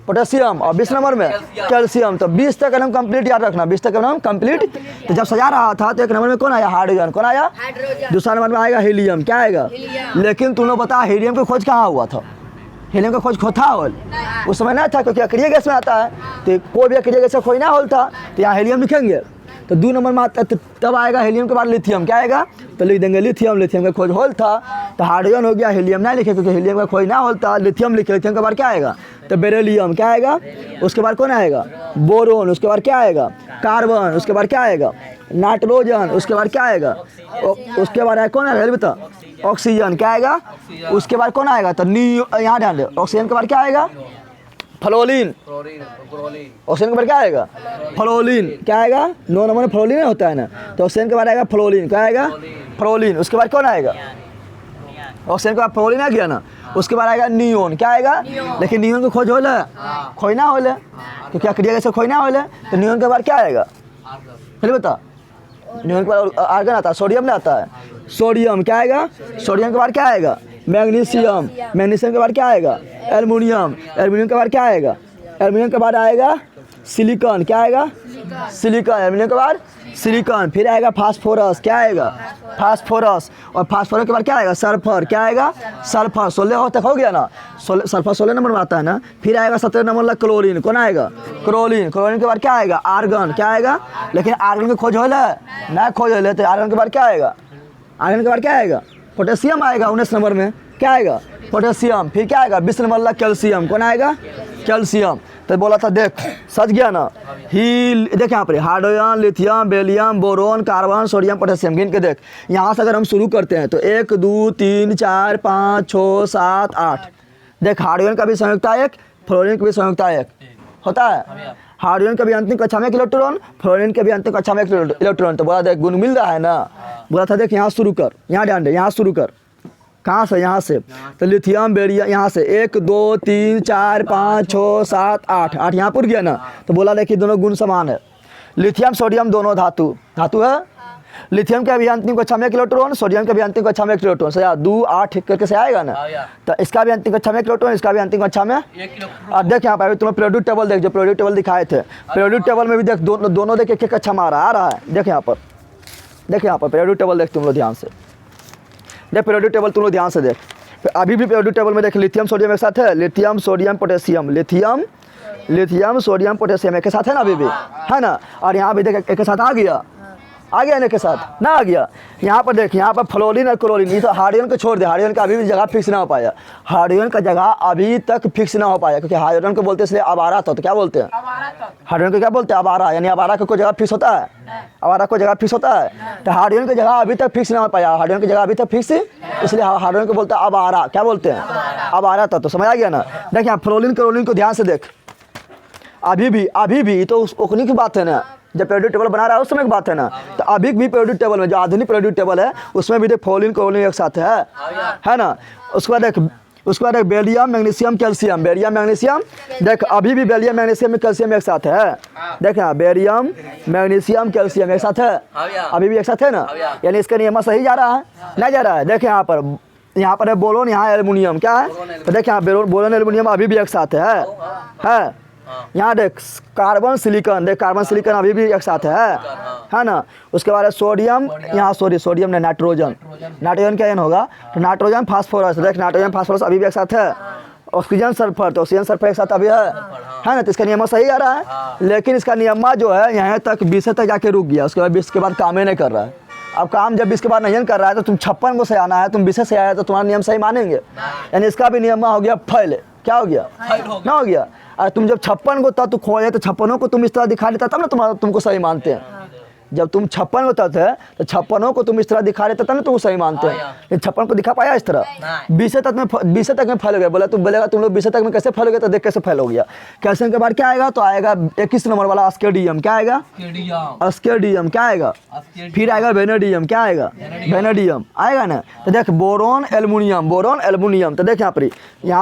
पोटेशियम, और 20 नंबर में कैल्शियम। तो 20 तक नाम कंप्लीट याद रखना, 20 तक नाम कंप्लीट। तो जब सजा रहा था तो 1 नंबर में कौन आया, हाइड्रोजन। कौन आया, दूसरा नंबर में आएगा हीलियम। क्या आएगा, लेकिन तुम लोग बता हीलियम की खोज कहाँ हुआ था। हीलियम का खोज खोथा होल उस समय ना था, क्योंकि अक्रिय गैस में आता है। तो कोई भी अक्रिय गैस का खोज ना होल था, तो यहाँ हीलियम लिखेंगे। तो 2 नंबर में आता, तब आएगा हीलियम के बाद लिथियम। क्या आएगा, तो लिख देंगे लिथियम का खोज होल था। तो हाइड्रोजन हो गया, हीलियम ना लिखे क्योंकि हीलियम का खोज ना होता। लिथियम लिखे, लिथियम के बाद क्या आएगा, तो बेरिलियम। क्या आएगा, उसके बाद कौन आएगा, बोरोन। उसके बाद क्या आएगा, कार्बन। उसके बाद क्या आएगा, नाइट्रोजन। उसके बाद क्या आएगा, उसके बाद आएगा कौन आएगा बता, ऑक्सीजन। क्या आएगा, उसके बाद कौन आएगा, तो यहाँ ध्यान दे, ऑक्सीजन के बाद क्या आएगा, फ्लोरीन। ऑक्सीजन के बाद क्या आएगा, फ्लोरीन। क्या आएगा, 9 नंबर में फ्लोरीन होता है ना, तो ऑक्सीजन के बाद आएगा फ्लोरीन। क्या आएगा, फ्लोरीन। उसके बाद कौन आएगा, ऑक्सीजन के बाद फ्लोरीन आ गया ना। उसके बाद आएगा नियोन। क्या आएगा, लेकिन नियोन को खोज होले, खोज ना होले, तो क्या करिएगा इसे, खोज ना होले। तो नियोन के बाद क्या आएगा, पहले बता। नियोन के बाद आर्गन आता है, सोडियम ना आता है, सोडियम। क्या आएगा, सोडियम के बाद क्या आएगा, मैग्नीशियम। मैग्नीशियम के बाद क्या आएगा, एल्युमिनियम। एल्युमिनियम के बाद क्या आएगा, एल्युमिनियम के बाद आएगा सिलिकॉन। क्या आएगा, सिलिकॉन। एल्युमिनियम के बाद सिलिकॉन। फिर आएगा फास्फोरस। क्या आएगा, फास्फोरस। और फास्फोरस के बाद क्या आएगा, सल्फर। क्या आएगा, सल्फर। 16 तक हो गया ना, सल्फर 16 नंबर में आता है ना। फिर आएगा 17 नंबर वाला क्लोरीन। कौन आएगा, क्लोरीन। क्लोरीन के बाद क्या आएगा, आर्गन। क्या आएगा, लेकिन आर्गन की खोज होले ना, खोज होले। तो आर्गन के बाद क्या आएगा, आर्गन के बाद क्या आएगा, पोटेशियम आएगा 19 नंबर में। क्या आएगा, पोटेशियम। फिर क्या आएगा, 20 नंबर वाला कैल्शियम। कौन आएगा, कैल्शियम। तो बोला था देख, सच गया ना। देख यहाँ पर hydrogen, lithium, beryllium, boron, carbon, sodium, potassium. गिन के देख, यहाँ से अगर हम शुरू करते हैं तो 1 2 3 4 5 6 7 8। देख हाइड्रोजन का भी संयुक्ता 1, फ्लोरीन का भी संयुक्ता 1 होता है। हाइड्रोजन का भी अंतिम कक्षा में 1 इलेक्ट्रॉन, फ्लोरीन के भी अंतिम कक्षा में 1 इलेक्ट्रॉन। तो बोला देख गुण मिल रहा है ना। बोला था देख यहाँ शुरू कर, यहाँ ध्यान दे, यहाँ शुरू कर। कहाँ से, यहाँ से। तो लिथियम, बेरिलियम यहाँ से 1 2 3 4 5 6 7 8 8 यहाँ पर गया ना। तो बोला देखिए दोनों गुण समान है। लिथियम सोडियम दोनों धातु है। लिथियम के भी अंतिम कक्षा में 1 इलेक्ट्रॉन, सोडियम के भी अंतिम कक्षा में 1 इलेक्ट्रॉन। सही 2 8 करके से आएगा ना। तो इसका भी अंतिम कक्षा में 1 इलेक्ट्रॉन, इसका भी अंतिम कक्षा में 1 अब देख यहाँ पर तुम्हें पीरियोडिक टेबल देख, जो पीरियोडिक टेबल दिखाए थे, पीरियोडिक टेबल में भी देख दोनों देख 1 कक्षा में आ रहा है। देख यहाँ पर, देख यहाँ पर पीरियोडिक टेबल देख तुम लोग ध्यान से देख, पीरियोडिक टेबल तुम लोग ध्यान से देख। अभी भी पीरियोडिक टेबल में देख लिथियम सोडियम एक साथ है, lithium sodium potassium, lithium sodium potassium एक साथ है ना, अभी भी है ना। और यहाँ भी देख एक साथ आ गया ना, के साथ ना आ गया। यहाँ पर देख, यहाँ पर फ्लोरीन और क्लोरीन। ये तो हाइड्रोजन को छोड़ दे, हाइड्रोजन का अभी भी जगह फिक्स ना हो पाया। हाइड्रोजन का जगह अभी तक फिक्स ना हो पाया, क्योंकि हाइड्रोजन को बोलते हैं इसलिए आवारा था। तो क्या बोलते हैं, हाइड्रोजन को क्या बोलते हैं, आवारा। यानी आवारा को कोई जगह फिक्स होता है, आवारा को जगह फिक्स होता है। तो हाइड्रोजन की जगह अभी तक फिक्स ना हो पाया, हाइड्रोजन की जगह अभी तक फिक्स, इसलिए हाइड्रोजन को बोलते हैं आवारा। क्या बोलते हैं, आवारा था। तो समझ आ गया ना। देख यहाँ फ्लोरीन क्लोरीन को ध्यान से देख, अभी भी तो उन्हीं की बात है ना, जब पीरियोडिक टेबल बना रहा है उस समय की बात है ना। तो अभी भी पीरियोडिक टेबल में, जो आधुनिक पीरियोडिक टेबल है उसमें भी देख फ्लोरीन क्लोरीन एक साथ है ना। उसके बाद देख beryllium magnesium calcium, beryllium magnesium देख, अभी भी बेरिलियम मैग्नीशियम में कैल्शियम एक साथ है। देख यहाँ बेरिलियम मैग्नीशियम कैल्शियम एक साथ है, अभी भी एक साथ है ना। यानी इसका नियम सही जा रहा है, नहीं जा रहा है। देख यहाँ पर है बोरोन, यहाँ एल्युमिनियम। क्या है, तो देख यहाँ बोरोन एल्युमिनियम अभी भी एक साथ है यहाँ देख कार्बन सिलिकॉन, देख कार्बन सिलिकॉन अभी भी एक साथ है ना। उसके बाद सोडियम, यहाँ सोडियम ने नाइट्रोजन, नाइट्रोजन क्या एन होगा, तो नाइट्रोजन फास्फोरस, देख नाइट्रोजन फास्फोरस अभी भी एक साथ है। ऑक्सीजन सल्फर, तो ऑक्सीजन सल्फर एक साथ अभी है ना। तो इसका नियम सही आ रहा है, लेकिन इसका नियम जो है यहाँ तक 20 तक जाके रुक गया। उसके बाद 20 के बाद काम ही नहीं कर रहा है। अब काम जब 20 के बाद नहीं कर रहा है तो तुम 56 को सजाना है, तुम 20 से आया तो तुम्हारा नियम सही मानेंगे। यानी इसका भी नियम हो गया फेल। क्या हो गया, ना हो गया। और तुम जब 56 को तत्व खोजे तो 56 को तुम इस तरह दिखा देता तब ना तुमको सही मानते हैं। जब तुम 56 को तत्व है तो 56 को तुम इस तरह दिखा देता तब ना तुम सही मानते हैं। लेकिन 56 को दिखा पाया इस तरह, 20 तक में फैल हो गया। बोला तुम बोलेगा तुम लोग 20 तक में कैसे फैल हो गया, तो देख कैसे फैल हो गया। कैल्शियम के बाद क्या आएगा, तो आएगा 21 नंबर वाला अस्केडियम। क्या आएगा, अस्केडियम। क्या आएगा, फिर आएगा वेनेडियम। क्या आएगा, वेनेडियम आएगा ना। तो देख बोरोन एल्युमिनियम, बोरोन एल्युमिनियम। तो देख यहाँ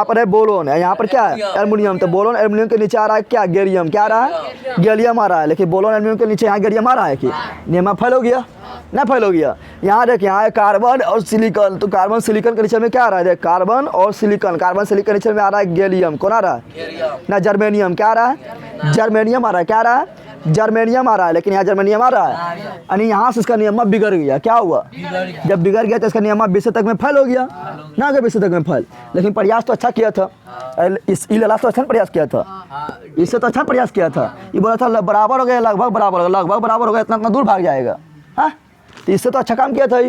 पर है बोरोन है, यहाँ पर क्या है एल्युमिनियम। तो बोरोन एल्युमिनियम के नीचे आ रहा है क्या, गैलियम। क्या आ रहा है, गैलियम आ रहा है। लेकिन बोरोन एल्युमिनियम के नीचे यहाँ गैलियम आ रहा है कि नियम फैल हो गया ना, फैल हो गया। यहाँ देख यहाँ है कार्बन और सिलिकॉन। तो कार्बन सिलिकॉन के नीचे में क्या आ रहा है, देख कार्बन और सिलिकॉन। कार्बन सिलिकॉन नीचे में आ रहा है गैलियम। कौन आ रहा है ना, जर्मेनियम। क्या आ रहा है, जर्मेनियम आ रहा है। क्या आ रहा है, जर्मेनियम आ रहा है। लेकिन यहाँ जर्मेनियम आ रहा है, यानी यहाँ से इसका नियम बिगड़ गया। क्या हुआ, जब बिगड़ गया तो इसका नियम 20 तक में फैल हो गया ना, 20 तक में फैल। लेकिन प्रयास तो अच्छा किया था, इस इलाज तो अच्छा प्रयास किया था, इससे तो अच्छा प्रयास किया था। ये बोला था बराबर हो गया, लगभग बराबर हो गया, लगभग बराबर हो गया, इतना दूर भाग जाएगा। हाँ, तो इससे तो अच्छा काम किया था।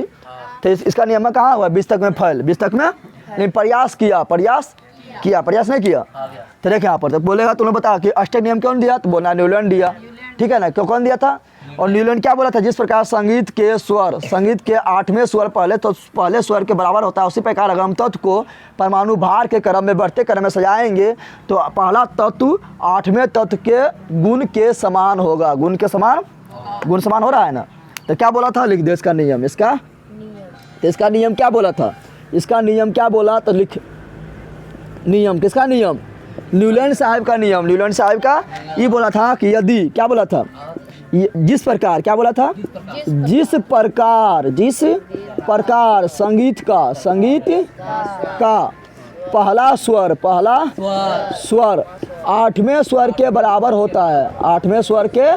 तो इसका नियम कहाँ हुआ, 20 तक में फैल, 20 तक में। लेकिन प्रयास किया, प्रयास नहीं किया। तो देख यहाँ पर तो बोलेगा तुमने बता कि अष्टक नियम कौन दिया, तो बोला न्यूलैंड दिया। ठीक है ना, क्यों कौन दिया था। और न्यूलैंड क्या बोला था, जिस प्रकार संगीत के स्वर, संगीत के 8वें स्वर पहले स्वर के बराबर होता है, उसी प्रकार अगर हम तत्व को परमाणु भार के क्रम में बढ़ते क्रम में सजाएंगे तो पहला तत्व 8वें तत्व के गुण के समान होगा। गुण के समान, गुण समान हो रहा है ना। तो क्या बोला था, लिख दे इसका नियम। इसका तो इसका नियम क्या बोला था, इसका नियम क्या बोला, तो लिख नियम। किसका नियम, न्यूलैंड साहब का नियम। न्यूलैंड साहब का ये बोला था कि यदि, क्या बोला था, जिस प्रकार, क्या बोला था, जिस प्रकार संगीत का पहला स्वर 8वें स्वर के बराबर होता है, 8वें स्वर के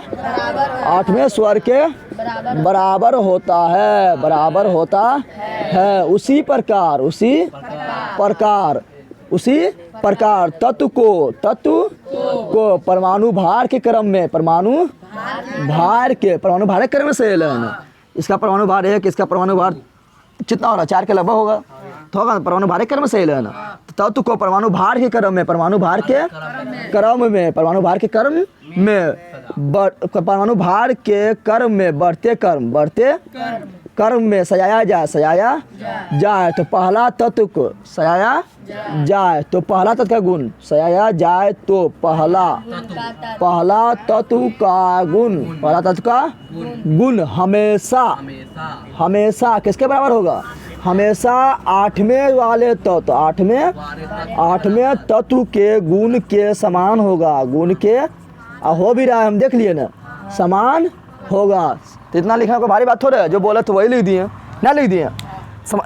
बराबर होता है, उसी प्रकार तत्व को परमाणु भार के क्रम में, परमाणु भार के क्रम में से लेना। इसका परमाणु भार है कि इसका परमाणु भार कितना हो रहा है, 4 के लगभग होगा, तो होगा परमाणु भार के क्रम में से लेना। तो तत्व को परमाणु भार के क्रम में, परमाणु भार के क्रम में बढ़ते क्रम में सजाया जाए तो पहला तत्व को सजाया जाए तो पहला तत्व का गुण सजाया जाए तो पहला तत्व का गुण हमेशा किसके बराबर होगा, हमेशा 8वें वाले तत्व 8वें तत्व के गुण के समान होगा। गुण के हो भी रहा है, हम देख लिए ना, समान होगा। तो इतना लिखने को भारी बात थोड़ा है, जो बोले तो वही लिख दिए, ना लिख दिए।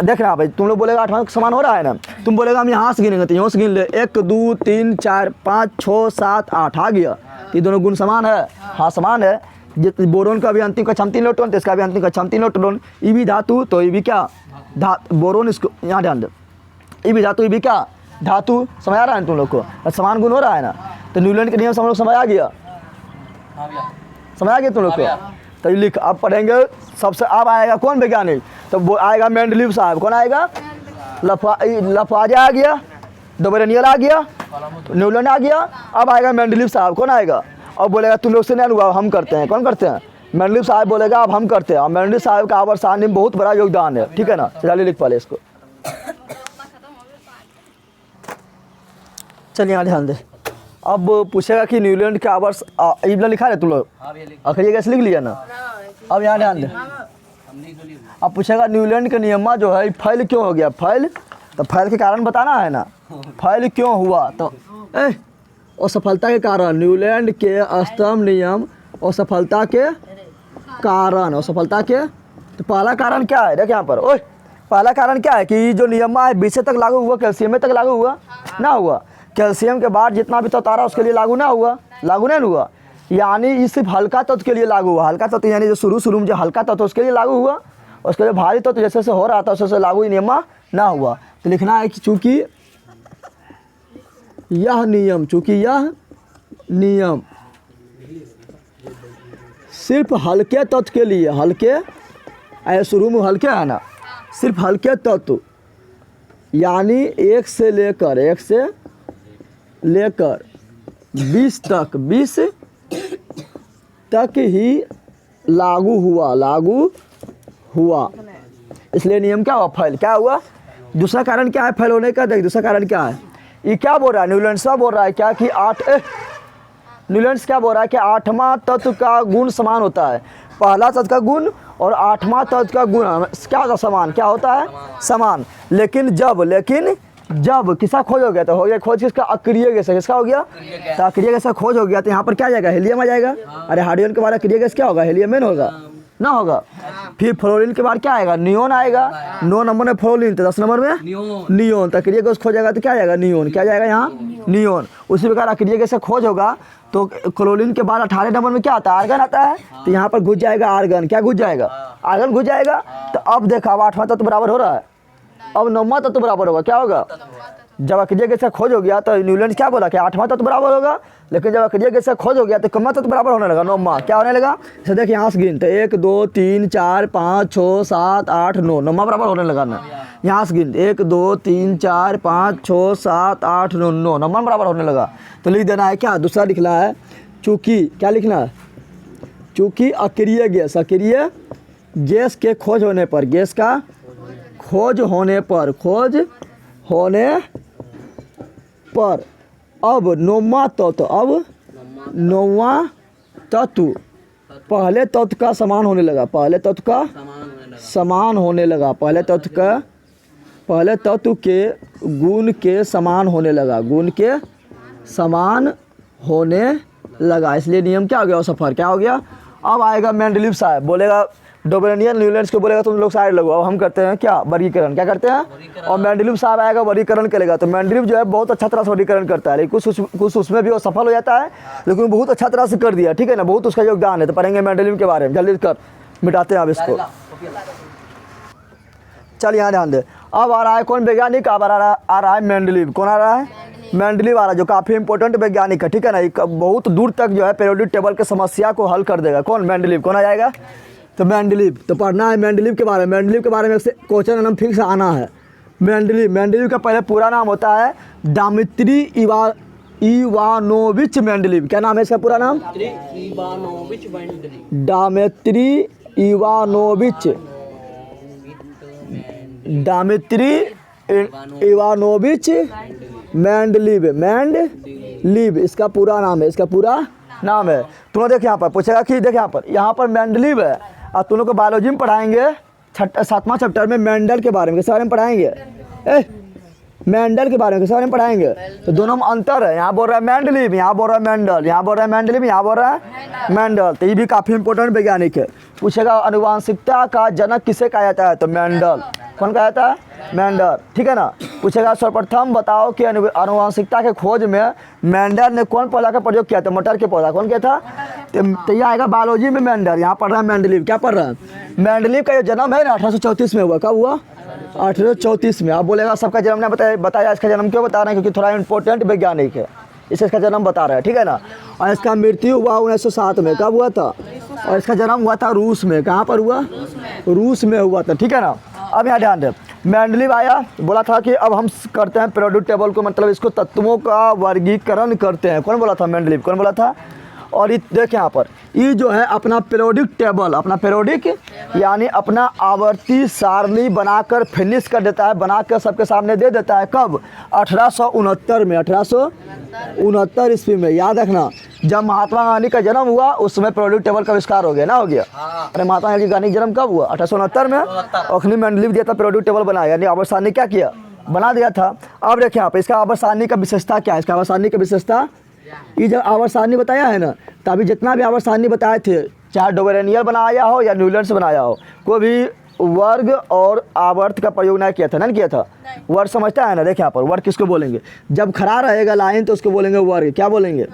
देख रहा भाई, तुम लोग बोलेगा 8वां समान हो रहा है ना, तुम बोलेगा हम यहाँ से गिनेंगे तो यहाँ से गिन ले, 1 2 3 4 5 6 7 8 आ गया। ये दोनों गुण समान है, हाँ समान है। बोरोन का भी अंतिम कक्षम 3 इलेक्ट्रॉन, तो इसका भी अंतिम कक्षम 3 इलेक्ट्रॉन। ई भी धातु तो ये भी क्या बोरोन, इसको यहाँ ध्यान दो, ये भी धातु, ये भी क्या धातु। समझ आ रहा है तुम लोग को, समान गुण हो रहा है ना। तो न्यूलैंड के नियम से हम लोग समझ आ गया तुम लोग को। तो लिख, अब पढ़ेंगे सबसे। अब आएगा कौन वैज्ञानिक, तो वो आएगा मेंडलीव साहब। कौन आएगा, लफाजा आ गया, डोबरेनियल आ गया, न्यूलैंड आ गया। अब आएगा मेंडलीव साहब। कौन आएगा, और बोलेगा तुम लोग से नहीं हुआ, हम करते हैं। कौन करते हैं, मेंडलीव साहब बोलेगा अब हम करते हैं। और मेंडलीव साहब का आवर्त सारणी में बहुत बड़ा योगदान है, ठीक है ना। चलिए लिख पहले इसको, चलिए यहाँ ध्यान दे। अब पूछेगा कि न्यूलैंड के आवर्स इबला लिखा है तुम लोग, आखिर कैसे लिख लिया ना। अब यहाँ ध्यान दे, अब पूछेगा न्यूलैंड का नियम जो है फैल क्यों हो गया, फैल तो फैल के कारण बताना है ना, फैल क्यों हुआ। तो असफलता के कारण, न्यूलैंड के स्तंभ नियम असफलता के कारण, असफलता के। तो पहला कारण क्या है, देख यहाँ पर, पहला कारण क्या है कि जो नियम है 20 तक लागू हुआ, कैल्शियम में तक लागू हुआ ना हुआ। कैल्शियम के बाद जितना भी तत्व आ रहा उसके लिए लागू ना हुआ, लागू नहीं हुआ, यानी ये सिर्फ हल्का तत्व के लिए लागू हुआ। हल्का तत्व यानी जो शुरू में जो हल्का तत्व उसके लिए लागू हुआ, उसके जो भारी तत्व जैसे से हो रहा था उससे लागू ही नियम ना हुआ। तो लिखना है कि चूंकि यह नियम सिर्फ हल्के तत्व के लिए, हल्के शुरू में हल्के है ना, सिर्फ हल्के तत्व यानी 1 से लेकर 20 तक ही लागू हुआ। इसलिए नियम क्या हुआ, फैल। क्या हुआ, दूसरा कारण क्या है फैल होने का, देख दूसरा कारण क्या है, ये क्या बोल रहा है, न्यूलैंड्स बोल रहा है क्या कि न्यूलैंड्स क्या बोल रहा है कि 8वां तत्व का गुण समान होता है। पहला तत्व का गुण और 8वां तत्व का गुण क्या होता है, समान। क्या होता है, समान। लेकिन जब किसका खोज हो गया, तो हो गया खोज किसका, अक्रिय गैस। किसका हो गया, तो अक्रिय गैस का खोज हो गया, तो यहाँ पर क्या जाएगा, हीलियम आ जाएगा। अरे हाइड्रोजन के बाद अक्रिय गैस क्या होगा, हीलियम मेन होगा ना होगा। फिर फ्लोरीन के बाद क्या आएगा, नियोन आएगा। 9 नंबर में फ्लोरीन, तो 10 नंबर में नियोन। तो अक्रिय गैस खोजेगा तो क्या आएगा, नियोन। क्या जाएगा यहाँ, नियोन। उसी प्रकार अक्रिय गैस का खोज होगा तो क्लोरीन के बाद 18 नंबर में क्या आता है, आर्गन आता है। तो यहाँ पर घुस जाएगा आर्गन। क्या घुस जाएगा, आर्गन घुस जाएगा। तो अब देखा, अब 8वां तत्व बराबर हो रहा है, अब 9वां तत्व बराबर होगा। क्या होगा, जब अक्रिय गैस का खोज हो गया तो न्यूलैंड्स क्या बोला कि 8वां तत्व बराबर होगा, लेकिन जब अक्रिय गैस का खोज हो गया तो कम्मा तत्व बराबर होने लगा, 9वां। क्या होने लगा, जैसे देखिए यहाँ से गिनते 1 2 3 4 5 6 7 8 9, 9वां बराबर होने लगा ना। यहाँ से गिनते 1 2 3 4 5 6 7 8 9, 9वां बराबर होने लगा। तो लिख देना है क्या, दूसरा लिखना है चूँकि, क्या लिखना है, चूँकि अक्रिय गैस के खोज होने पर, गैस का खोज होने पर अब 9वां तत्व पहले तत्व का समान होने लगा। पहले तत्व के गुण के समान होने लगा। इसलिए नियम क्या हो गया, सफर। क्या हो गया, अब आएगा मेंडलीव साहब, बोलेगा डोबरेनियन न्यूलैंड्स को बोलेगा तुम लोग साइड लगो। अब हम करते हैं क्या, वर्गीकरण। क्या करते हैं, और मेंडलीव साहब आएगा वर्गीकरण करेगा। तो मेंडलीव जो है बहुत अच्छा तरह से वर्गीकरण करता है, लेकिन कुछ उसमें भी वो सफल हो जाता है, लेकिन बहुत अच्छा तरह से कर दिया, ठीक है ना, बहुत उसका योगदान है। तो पढ़ेंगे मेंडलीव के बारे में, जल्दी कर मिटाते हैं अब इसको। चल यहाँ ध्यान दे, अब आ रहा है कौन वैज्ञानिक, अब आ रहा है मेंडलीव। कौन आ रहा है, मेंडलीव आ रहा है, जो काफ़ी इंपॉर्टेंट वैज्ञानिक है, ठीक है ना। बहुत दूर तक जो है पीरियोडिक टेबल की समस्या को हल कर देगा। कौन, मेंडलीव। कौन आ जाएगा, तो मेंडलीव। तो पढ़ना है मेंडलीव के बारे में। मेंडलीव के बारे में क्वेश्चन एकदम फिक्स आना है। मेंडलीव का पहले पूरा नाम होता है डामित्री इवानोविच मेंडलीव। क्या नाम है इसका पूरा नाम, डामित्री इवानोविच मेंडलीव इसका पूरा नाम है, तुम देख यहाँ पर पूछेगा कि देख यहाँ पर मेंडलीव है, और तुम लोग को बायोलॉजी में पढ़ाएंगे 7वां चैप्टर में मेंडल के बारे में, किस बारे में पढ़ाएंगे, मेंडल के बारे में किस बारे में पढ़ाएंगे। तो दोनों में अंतर है, यहाँ बोल रहा है मेंडलीव, यहाँ बोल रहा है मेंडल, यहाँ बोल रहा है मेंडलीव, यहाँ बोल रहा है मेंडल। तो ये भी काफ़ी इंपॉर्टेंट वैज्ञानिक है। पूछेगा अनुवांशिकता का जनक किसे कहा जाता है, तो मेंडल। कौन कहा जाता है, मेंडल, ठीक है ना। पूछेगा सर्वप्रथम बताओ कि अनुवांशिकता के खोज में मेंडल ने कौन पौधा का प्रयोग किया था, मटर के पौधा। कौन किया था, तो यह आएगा बायोलॉजी में मेंडल। यहाँ पढ़ रहा है मेंडलीव। क्या पढ़ रहा है, मेंडलीव का जो जन्म है ना 1834 में हुआ। कब हुआ, 1834 में। आप बोलेगा सबका जन्म नहीं बताया, इसका जन्म क्यों बता रहे हैं, क्योंकि थोड़ा इंपॉर्टेंट वैज्ञानिक है, इससे इसका जन्म बता रहे हैं, ठीक है ना। और इसका मृत्यु हुआ 1907 में। कब हुआ था, और इसका जन्म हुआ था रूस में। कहाँ पर हुआ, रूस में हुआ था, ठीक है ना। अब यहाँ ध्यान दें, मेंडलीव आया, बोला था कि अब हम करते हैं पीरियोडिक टेबल को, मतलब इसको तत्वों का वर्गीकरण करते हैं। कौन बोला था, मेंडलीव। कौन बोला था। और ये देखें यहाँ पर, ये जो है अपना पीरियोडिक टेबल, अपना पीरियोडिक यानी अपना आवर्ती सारणी बनाकर फिनिश कर देता है, बनाकर सबके सामने दे देता है। कब, 1869 में, 1869 ईस्वी में। याद रखना, जब महात्मा गांधी का जन्म हुआ उस समय पीरियोडिक टेबल का आविष्कार हो गया ना, हो गया। अरे महात्मा गांधी का जन्म कब हुआ, 1869 में। और मेंडलीव दिया था पीरियोडिक टेबल बनाया, यानी आवर्त सारणी क्या किया, बना दिया था। अब देखिए यहाँ पर इसका आवर्त सारणी का विशेषता क्या है, इसका आवर्त सारणी की विशेषता, ये जब आवर्त सारणी बताया है ना, तो अभी जितना भी आवर्त सारणी बताए थे, चाहे डोबरेनियर बनाया हो या न्यूलैंड्स बनाया हो, कोई भी वर्ग और आवर्त का प्रयोग नहीं किया था, नहीं किया था। वर्ग समझता है ना, देखिए यहाँ पर वर्ग किसको बोलेंगे, जब खड़ा रहेगा लाइन तो उसको बोलेंगे वर्ग। क्या बोलेंगे?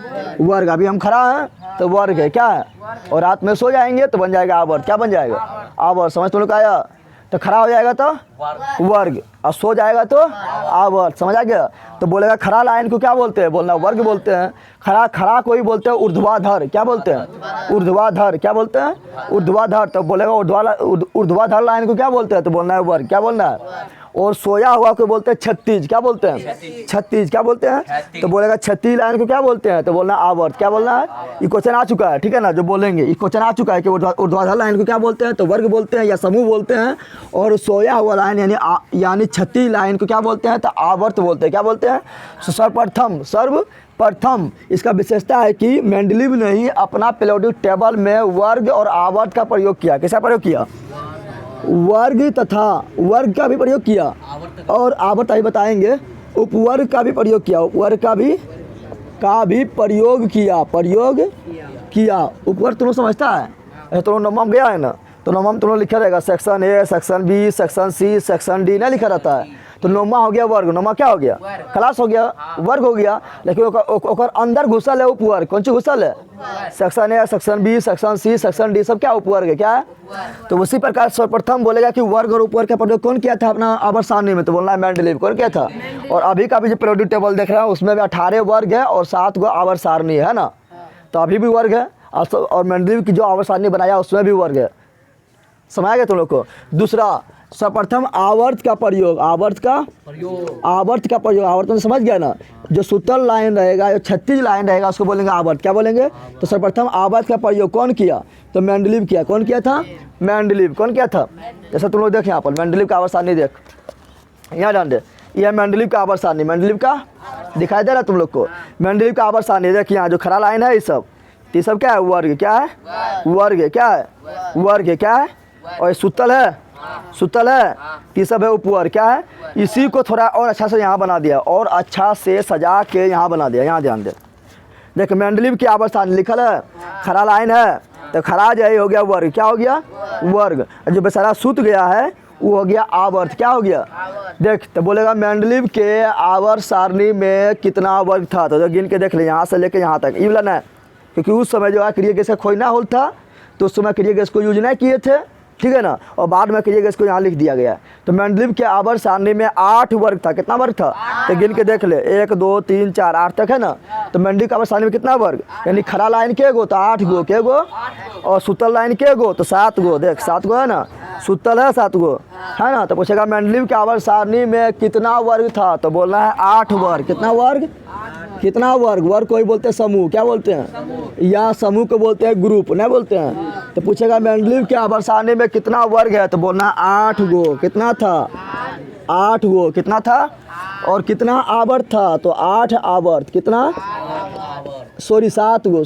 वर्ग। अभी हम खड़ा हैं तो वर्ग है, क्या है, और रात में सो जाएंगे तो बन जाएगा आवर्त। क्या बन जाएगा? आवर्त। समझ तुम लोग आया? तो खड़ा हो जाएगा तो वर्ग, और सो जाएगा तो आवर्त। समझ आ गया? तो बोलेगा खड़ा लाइन को क्या बोलते हैं, बोलना वर्ग बोलते हैं। खड़ा खड़ा कोई बोलते हैं ऊर्ध्वाधर। क्या बोलते हैं? ऊर्ध्वाधर। क्या बोलते हैं? ऊर्ध्वाधर। तो बोलेगा ऊर्ध्वाधर लाइन को क्या बोलते हैं, तो बोलना है वर्ग। क्या बोलना है? और सोया हुआ को बोलते हैं छत्तीस। क्या बोलते हैं? छत्तीस। क्या बोलते हैं? तो बोलेगा छत्तीस लाइन को क्या बोलते हैं, तो बोलना आवर्त। क्या बोलना है? ये क्वेश्चन आ चुका है, ठीक है ना, जो बोलेंगे ये क्वेश्चन आ चुका है कि ऊर्ध्वाधर लाइन को क्या बोलते हैं, तो वर्ग बोलते हैं या समूह बोलते हैं। और सोया हुआ लाइन यानी छत्तीस लाइन को क्या बोलते हैं, तो आवर्त बोलते हैं। क्या बोलते हैं? सर्वप्रथम इसका विशेषता है कि मेंडलीव ने ही अपना पीरियोडिक टेबल में वर्ग और आवर्त का प्रयोग किया। किसका प्रयोग किया? वर्ग तथा वर्ग का भी प्रयोग किया, और आवर्त ही बताएंगे उपवर्ग का भी प्रयोग किया। उपवर्ग का भी प्रयोग किया। उपवर्ग तुम लोग समझता है? तुम लोग नवमा में गया है ना, तो नवमा में तुम लोग लिखा रहेगा section A, section B, section C, section D, नहीं लिखा रहता है। तो नौमा हो गया वर्ग, नौमा क्या हो गया? क्लास हो गया, वर्ग हो गया। लेकिन ओकर अंदर घुसल है उपवर्ग। कौन सी घुसल है? Section A, section B, section C, section D, सब क्या उपवर्ग है। क्या है? तो उसी प्रकार सर्वप्रथम बोलेगा कि वर्ग और उपवर्ग का प्रयोग कौन किया था अपना आवर्त सारणी में, तो बोलना है मेंडलीव। कौन किया था? और अभी का भी जो पीरियोडिक टेबल देख रहा है उसमें भी 18 वर्ग है और 7 गो आवर्त सारणी है ना, तो अभी भी वर्ग है। और मेंडलीव की जो आवर्त सारणी बनाया उसमें भी वर्ग है। समझ गए तुम लोग को? दूसरा, सर्वप्रथम आवर्त का प्रयोग। आवर्त तो समझ गया ना, जो सुतल लाइन रहेगा, जो 36 लाइन रहेगा उसको बोलेंगे आवर्त। क्या बोलेंगे? तो सर्वप्रथम आवर्त का प्रयोग कौन किया, तो मेंडलीव किया। कौन किया था? मेंडलीव। कौन किया था? जैसे तुम लोग देख यहाँ पर मेंडलीव का आवर्त सारणी देख, यहाँ ध्यान दे, यह मेंडलीव का आवर्त सारणी, मेंडलीव का दिखाई दे रहा है तुम लोग को? मेंडलीव का आवर्त सारणी देख, यहाँ जो खड़ा लाइन है ये सब क्या है? वर्ग। क्या है? वर्ग है। क्या है? वर्ग है। क्या है? और सुतल है, ये सब है उपवर्ग। क्या है? इसी को थोड़ा और अच्छा से यहाँ बना दिया, और अच्छा से सजा के यहाँ बना दिया। यहाँ ध्यान दे, देख मेंडलीव की आवर्त सारणी लिखल है, खड़ा लाइन है, तो खड़ा जो है हो गया वर्ग। क्या हो गया? वर्ग। जो बेचारा सुत गया है वो हो गया आवर्त। क्या हो गया? देख, तो बोलेगा मेंडलीव के आवर्त सारणी में कितना वर्ग था, तो गिन के देख ले, यहाँ से लेके यहाँ तक। ये वाला ना, क्योंकि उस समय जो है क्रिया गैस का खोजना होल था, तो उस समय क्रिया गैस को यूज नहीं किए थे, ठीक है ना, और बाद में क्रिया गैस को यहाँ लिख दिया गया। तो मेंडलीव के आवर्त सारणी में 8 वर्ग था। कितना वर्ग था? तो गिन के देख ले, 1 2 3 4 8 तक है ना। तो मेंडलीव के आवर्त सारणी में कितना वर्ग, यानी खड़ा लाइन के गो तो 8 गो, के गो, और सुतल लाइन के गो तो 7 गो। देख 7 गो है ना, सुतल है 7 गो है ना। तो पूछेगा मेंडलीव के आवर्त सारणी में कितना वर्ग था, तो बोलना है 8 वर्ग। कितना वर्ग? कितना वर्ग? वर्ग को ही बोलते हैं समूह। क्या बोलते हैं? या समूह को बोलते हैं ग्रुप, नहीं बोलते हैं। तो पूछेगा मेंडलीव के आवर्त सारणी में कितना वर्ग है, तो बोलना 8 गो। कितना था? 8 गो। कितना था? और कितना आवर्त था, तो 8 आवर्त। कितना? 7 गो।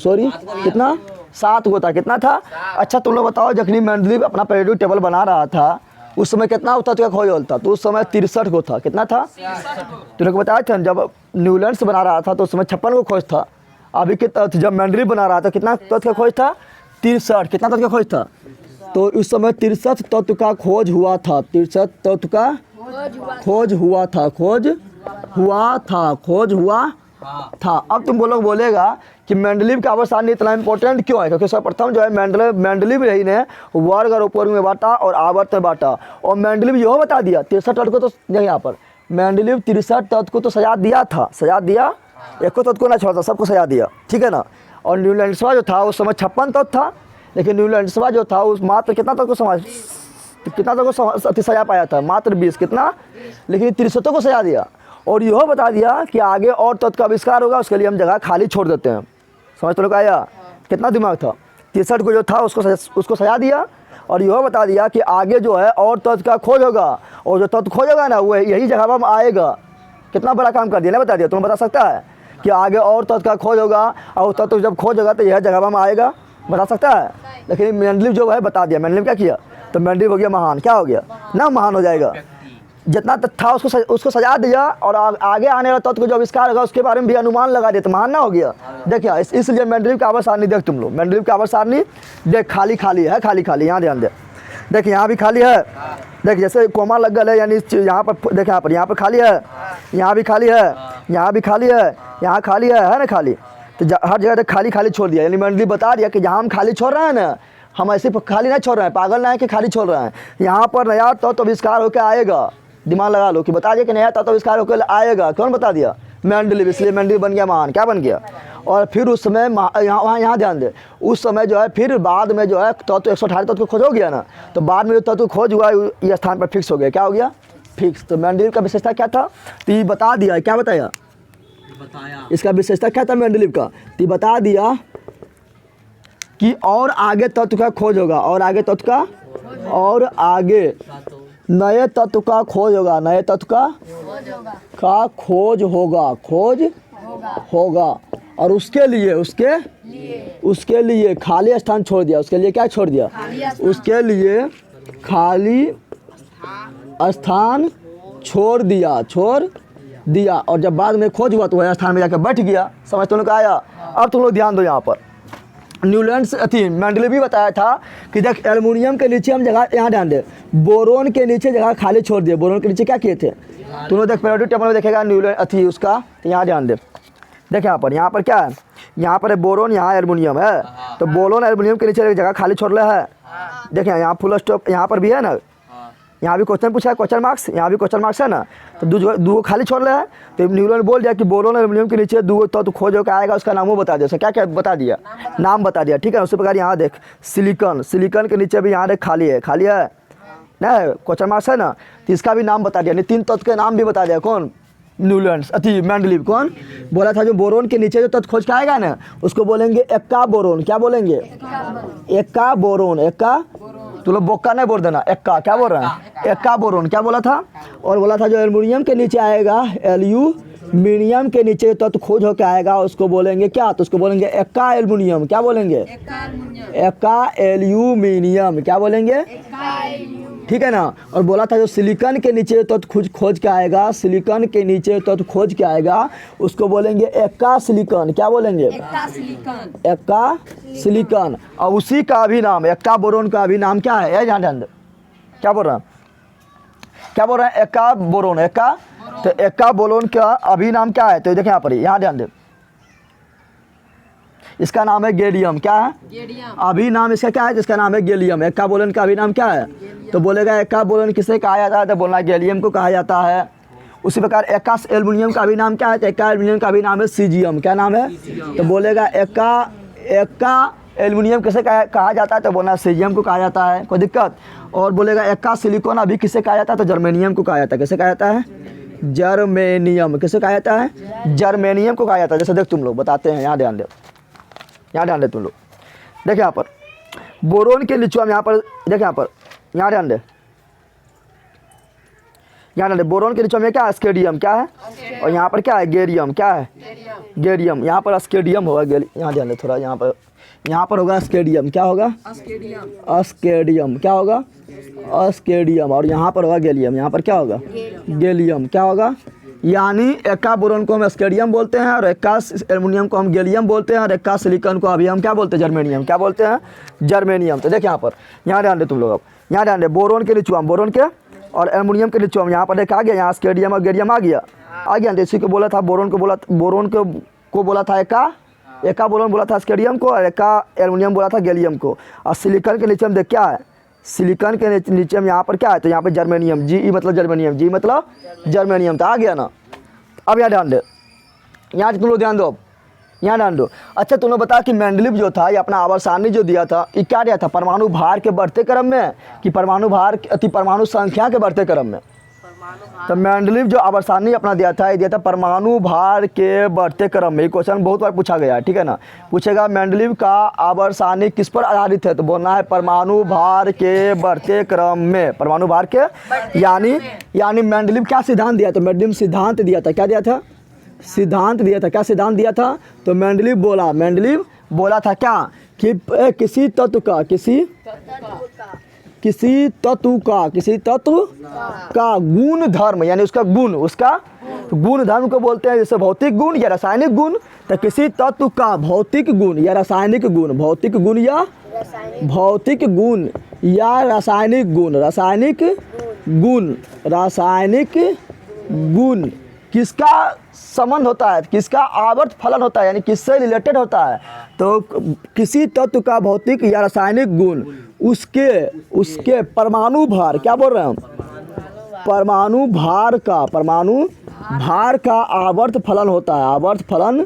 कितना? 7 गो था। कितना था? अच्छा तुम लोग बताओ, जखनी मेंडलीव अपना पीरियोडिक टेबल बना रहा था उस समय कितना तत्व का खोज होता, तो उस समय 63 गो था। कितना था? तुम लोग बताया था जब न्यूलैंड्स बना रहा था तो उस समय 56 गो खोज था। अभी के तत्व जब मेंडलीव बना रहा था कितना तत्व का खोज था? 63। कितना तत्व का खोज था? तो उस समय 63 तत्व का खोज हुआ था। 63 तत्व का खोज हुआ था। अब तुम लोग बोलेगा कि मेंडलीव का आवर्त सारणी इतना इंपॉर्टेंट क्यों है, क्योंकि सर्वप्रथम जो है मेंडलीव रही ने वर्ग और उपवर्ग में बांटा और आवर्त में बांटा। और मेंडलीव यह बता दिया 63 तत्व को, तो यहाँ पर मेंडलीव 63 तत्व को तो सजा दिया था, एक तत्व को ना छोड़ा था, सबको सजा दिया, ठीक है ना। और न्यूलैंड्सवा जो था उस समय 56 तत्व था, लेकिन न्यूलैंड्सवा जो था उस मात्र कितना तत्व को सजा पाया था? मात्र 20। कितना? लेकिन 63 को सजा दिया। और यह बता दिया कि आगे और तत्व का आविष्कार होगा, उसके लिए हम जगह खाली छोड़ देते हैं। समझ तो लोग आया? कितना दिमाग था? 63 को जो था उसको सजा दिया, और यह बता दिया कि आगे जो है और तत्व का खोज होगा, और जो तत्व खोजेगा ना वो यही जगह में आएगा। कितना बड़ा काम कर दिया, नहीं बता दिया? तुम्हें बता सकता है कि आगे और तत्व का खोज होगा, और तत्व जब खोजेगा तो यह जगह में आएगा? बता सकता है? लेकिन मेंडलीव जो है बता दिया। मेंडलीव क्या किया? तो मेंडलीव हो गया महान। क्या हो गया? ना महान हो जाएगा। जितना था उसको सजा दिया, और आगे आने वाला तत्व को जो आविष्कार होगा उसके बारे में भी अनुमान लगा दिया, तो महान ना हो गया। देखिए इसलिए मेंडलीव का आवर्त सारणी देख, तुम लोग मेंडलीव का आवर्त सारणी देख, खाली है, खाली। यहाँ ध्यान दे, देखिए यहाँ भी खाली है, देखिए जैसे कोमा लग गया है, यानी यहाँ पर देखिए यहाँ पर खाली है, यहाँ भी खाली है, यहाँ भी खाली है, यहाँ खाली है ना खाली। तो हर जगह तक खाली खाली छोड़ दिया, यानी मंडली बता दिया कि जहाँ हम खाली छोड़ रहे हैं ना, हम ऐसे खाली नहीं छोड़ रहे हैं, पागल ना है कि खाली छोड़ रहे हैं। यहाँ पर नया तत्व आविष्कार होकर आएगा, दिमाग लगा लो कि बता दिया कि नया तत्व आविष्कार होकर आएगा। कौन बता दिया? मेंडलीव। इसलिए मेंडलीव बन गया महान। क्या बन गया? और फिर उस समय यहाँ ध्यान दे, उस समय जो है फिर बाद में जो है तत्व 118 तत्व खोज हो गया ना, तो बाद में जो तत्व खोज हुआ ये स्थान पर फिक्स हो गया। क्या हो गया? फिक्स। तो मेंडलीव का विशेषता क्या था? तो ये बता दिया। क्या बताया? इसका विशेषता क्या था मेंडलीव का? तो बता दिया कि और आगे तत्व का खोज होगा, और आगे तत्व का, और आगे नए तत्व का खोज होगा, नए तत्व का खोज होगा। और उसके लिए खाली स्थान छोड़ दिया। उसके लिए क्या छोड़ दिया? उसके लिए खाली स्थान छोड़ दिया। और जब बाद में खोज हुआ तो वह स्थान में जाकर बैठ गया। समझ तुम लोग आया? अब तुम लोग ध्यान दो, यहाँ पर न्यूलैंड्स मेंडलीव भी बताया था कि देख एल्युमिनियम के नीचे हम जगह, यहाँ ध्यान दे, बोरोन के नीचे जगह खाली छोड़ दिए। बोरोन के नीचे क्या किए थे? तुम लोग देख पीरियोडिक टेबल में देखेगा न्यूलैंड उसका, तो यहाँ ध्यान दे। देख यहाँ पर क्या है? यहाँ पर है बोरोन, यहाँ एल्युमिनियम है। तो बोरोन एल्युमिनियम के नीचे जगह खाली छोड़ रहा है। देखें यहाँ फुल स्टॉप यहाँ पर भी है ना, यहाँ भी क्वेश्चन पूछा है, क्वेश्चन मार्क्स, यहाँ भी क्वेश्चन मार्क्स है ना। तो दो खाली छोड़ रहे हैं। तो न्यूलैंड बोल दिया कि बोरोन एल्युमिनियम के नीचे दो तो खोज होकर आएगा, उसका नाम वो बता दिया। उसका क्या बता दिया? नाम बता दिया। ठीक है। उसी प्रकार यहाँ देख सिलिकॉन के नीचे भी यहाँ देख खाली है ना, क्वेश्चन मार्क्स है ना। तो इसका भी नाम बता दिया, 3 तत्व के नाम भी बता दिया। कौन? Newlands Mendeleev. कौन बोला था? जो बोरोन के नीचे जो तत्व खोज के आएगा ना, उसको बोलेंगे एक्का बोरोन। क्या बोलेंगे? एक्का बोरोन। एक्का, तो लोग बोक्का नहीं बोल देना, एक्का। क्या बोल रहे हैं? एक्का बोरोन। क्या बोला था? और बोला था जो एल्युमिनियम के नीचे आएगा, एल्यूमिनियम के नीचे तत्व खोज होकर आएगा, उसको बोलेंगे क्या? तो उसको बोलेंगे एक्का एल्युमिनियम। क्या बोलेंगे? एक्का एल्यूमिनियम। क्या बोलेंगे? ठीक है ना। और बोला था जो सिलिकॉन के नीचे तत्व खोज के आएगा, सिलिकॉन के नीचे तत्व खोज के आएगा, उसको बोलेंगे एक्का सिलिकॉन। क्या बोलेंगे? एक्का सिलिकॉन। और उसी का भी नाम, एक्का बोरोन का भी नाम क्या है? ध्यान दे। क्या बोल रहा है? एक्का बोरोन। एक्का, तो एक्का बोरोन का अभी नाम क्या है? तो देखें यहाँ पर, यहाँ ध्यान दे, इसका नाम है गैलियम। क्या है? अभी नाम इसका क्या है? जिसका नाम है गैलियम। एक्का बोरोन का अभी नाम क्या है? तो बोलेगा एक्का बोरोन किसे कहा जाता है? तो बोलना गैलियम को कहा जाता है। उसी प्रकार एक्का एल्युमिनियम का भी नाम क्या है? तो एक्का एल्युमिनियम का भी नाम है सीजियम। क्या नाम है? तो बोलेगा एक्का एल्युमिनियम किसे कहा जाता है? तो बोलना सीजियम को कहा जाता है। कोई दिक्कत? और बोलेगा एक्का सिलिकॉन अभी किसे कहा जाता है? तो जर्मेनियम को कहा जाता है। किसे कहा जाता है? जर्मेनियम। किसे कहा जाता है? जर्मेनियम को कहा जाता है। जैसे देख तुम लोग बताते हैं, यहाँ ध्यान दे तुम लोग। देख यहाँ पर बोरोन के नीचे हम यहाँ पर देख, यहाँ ध्यान दे, बोरोन के नीचे में क्या है? स्केडियम। क्या है? और यहाँ पर क्या है? गेरियम। क्या है? गेरियम। यहाँ पर स्केडियम होगा। यहाँ ध्यान दे थोड़ा, यहाँ पर होगा स्केडियम। क्या होगा? अस्केडियम। क्या होगा? अस्केडियम। और यहाँ पर होगा गैलियम। यहाँ पर क्या होगा? गैलियम। क्या होगा? यानी एक्का बोरोन को हम स्केडियम बोलते हैं, और एक्का एल्युमिनियम को हम गैलियम बोलते हैं, और एक्का सिलिकॉन को अभी हम क्या बोलते हैं? जर्मेनियम। क्या बोलते हैं? जर्मेनियम। तो देख यहाँ पर, यहाँ ध्यान दे तुम लोग। अब यहाँ ध्यान दे, बोरोन के नीचे हम बोरोन के, और एल्युमिनियम के नीचे हम यहाँ पर देख आ गया, यहाँ स्केडियम और गैलियम आ गया। इसी को बोला था बोरोन को बोला था एक्का बोरोन बोला था स्केडियम को, और एक्का एल्युमिनियम बोला था गैलियम को। और सिलिकॉन के नीचे हम देख क्या है? सिलिकॉन के नीचे हम यहाँ पर क्या है? तो यहाँ पर जर्मेनियम। जी मतलब जर्मेनियम। जी मतलब जर्मेनियम। तो आ गया ना। अब यहाँ ध्यान दे, यहाँ तुम लोग ध्यान दो, यहाँ ध्यान दो। अच्छा तुम लोग बता कि मेंडलीव जो था, ये अपना आवर्त सारणी जो दिया था, ये क्या दिया था? परमाणु भार के बढ़ते क्रम में कि परमाणु संख्या के बढ़ते क्रम में? तो मेंडलीव जो आवर्त सारणी अपना दिया था, ये दिया था परमाणु भार के बढ़ते क्रम में। ये क्वेश्चन बहुत बार पूछा गया है। ठीक है ना। पूछेगा मेंडलीव का आवर्त सारणी किस पर आधारित है? तो बोलना है परमाणु भार के बढ़ते क्रम में। परमाणु भार के, यानी मेंडलीव क्या सिद्धांत दिया? तो मेंडलीव सिद्धांत दिया था। क्या दिया था? सिद्धांत दिया था। क्या सिद्धांत दिया था? तो मेंडलीव बोला था क्या? कि किसी तत्व का गुण धर्म, यानी उसका गुण धर्म को बोलते हैं, जैसे भौतिक गुण या रासायनिक गुण। तो किसी तत्व का भौतिक गुण या रासायनिक गुण, भौतिक गुण या रासायनिक गुण, रासायनिक गुण, रासायनिक गुण किसका संबंध होता है, किसका आवर्त फलन होता है, यानी किससे रिलेटेड होता है। तो किसी तत्व का भौतिक या रासायनिक गुण उसके परमाणु भार, क्या बोल रहे हैं हम, परमाणु भार का आवर्त फलन होता है। आवर्त फलन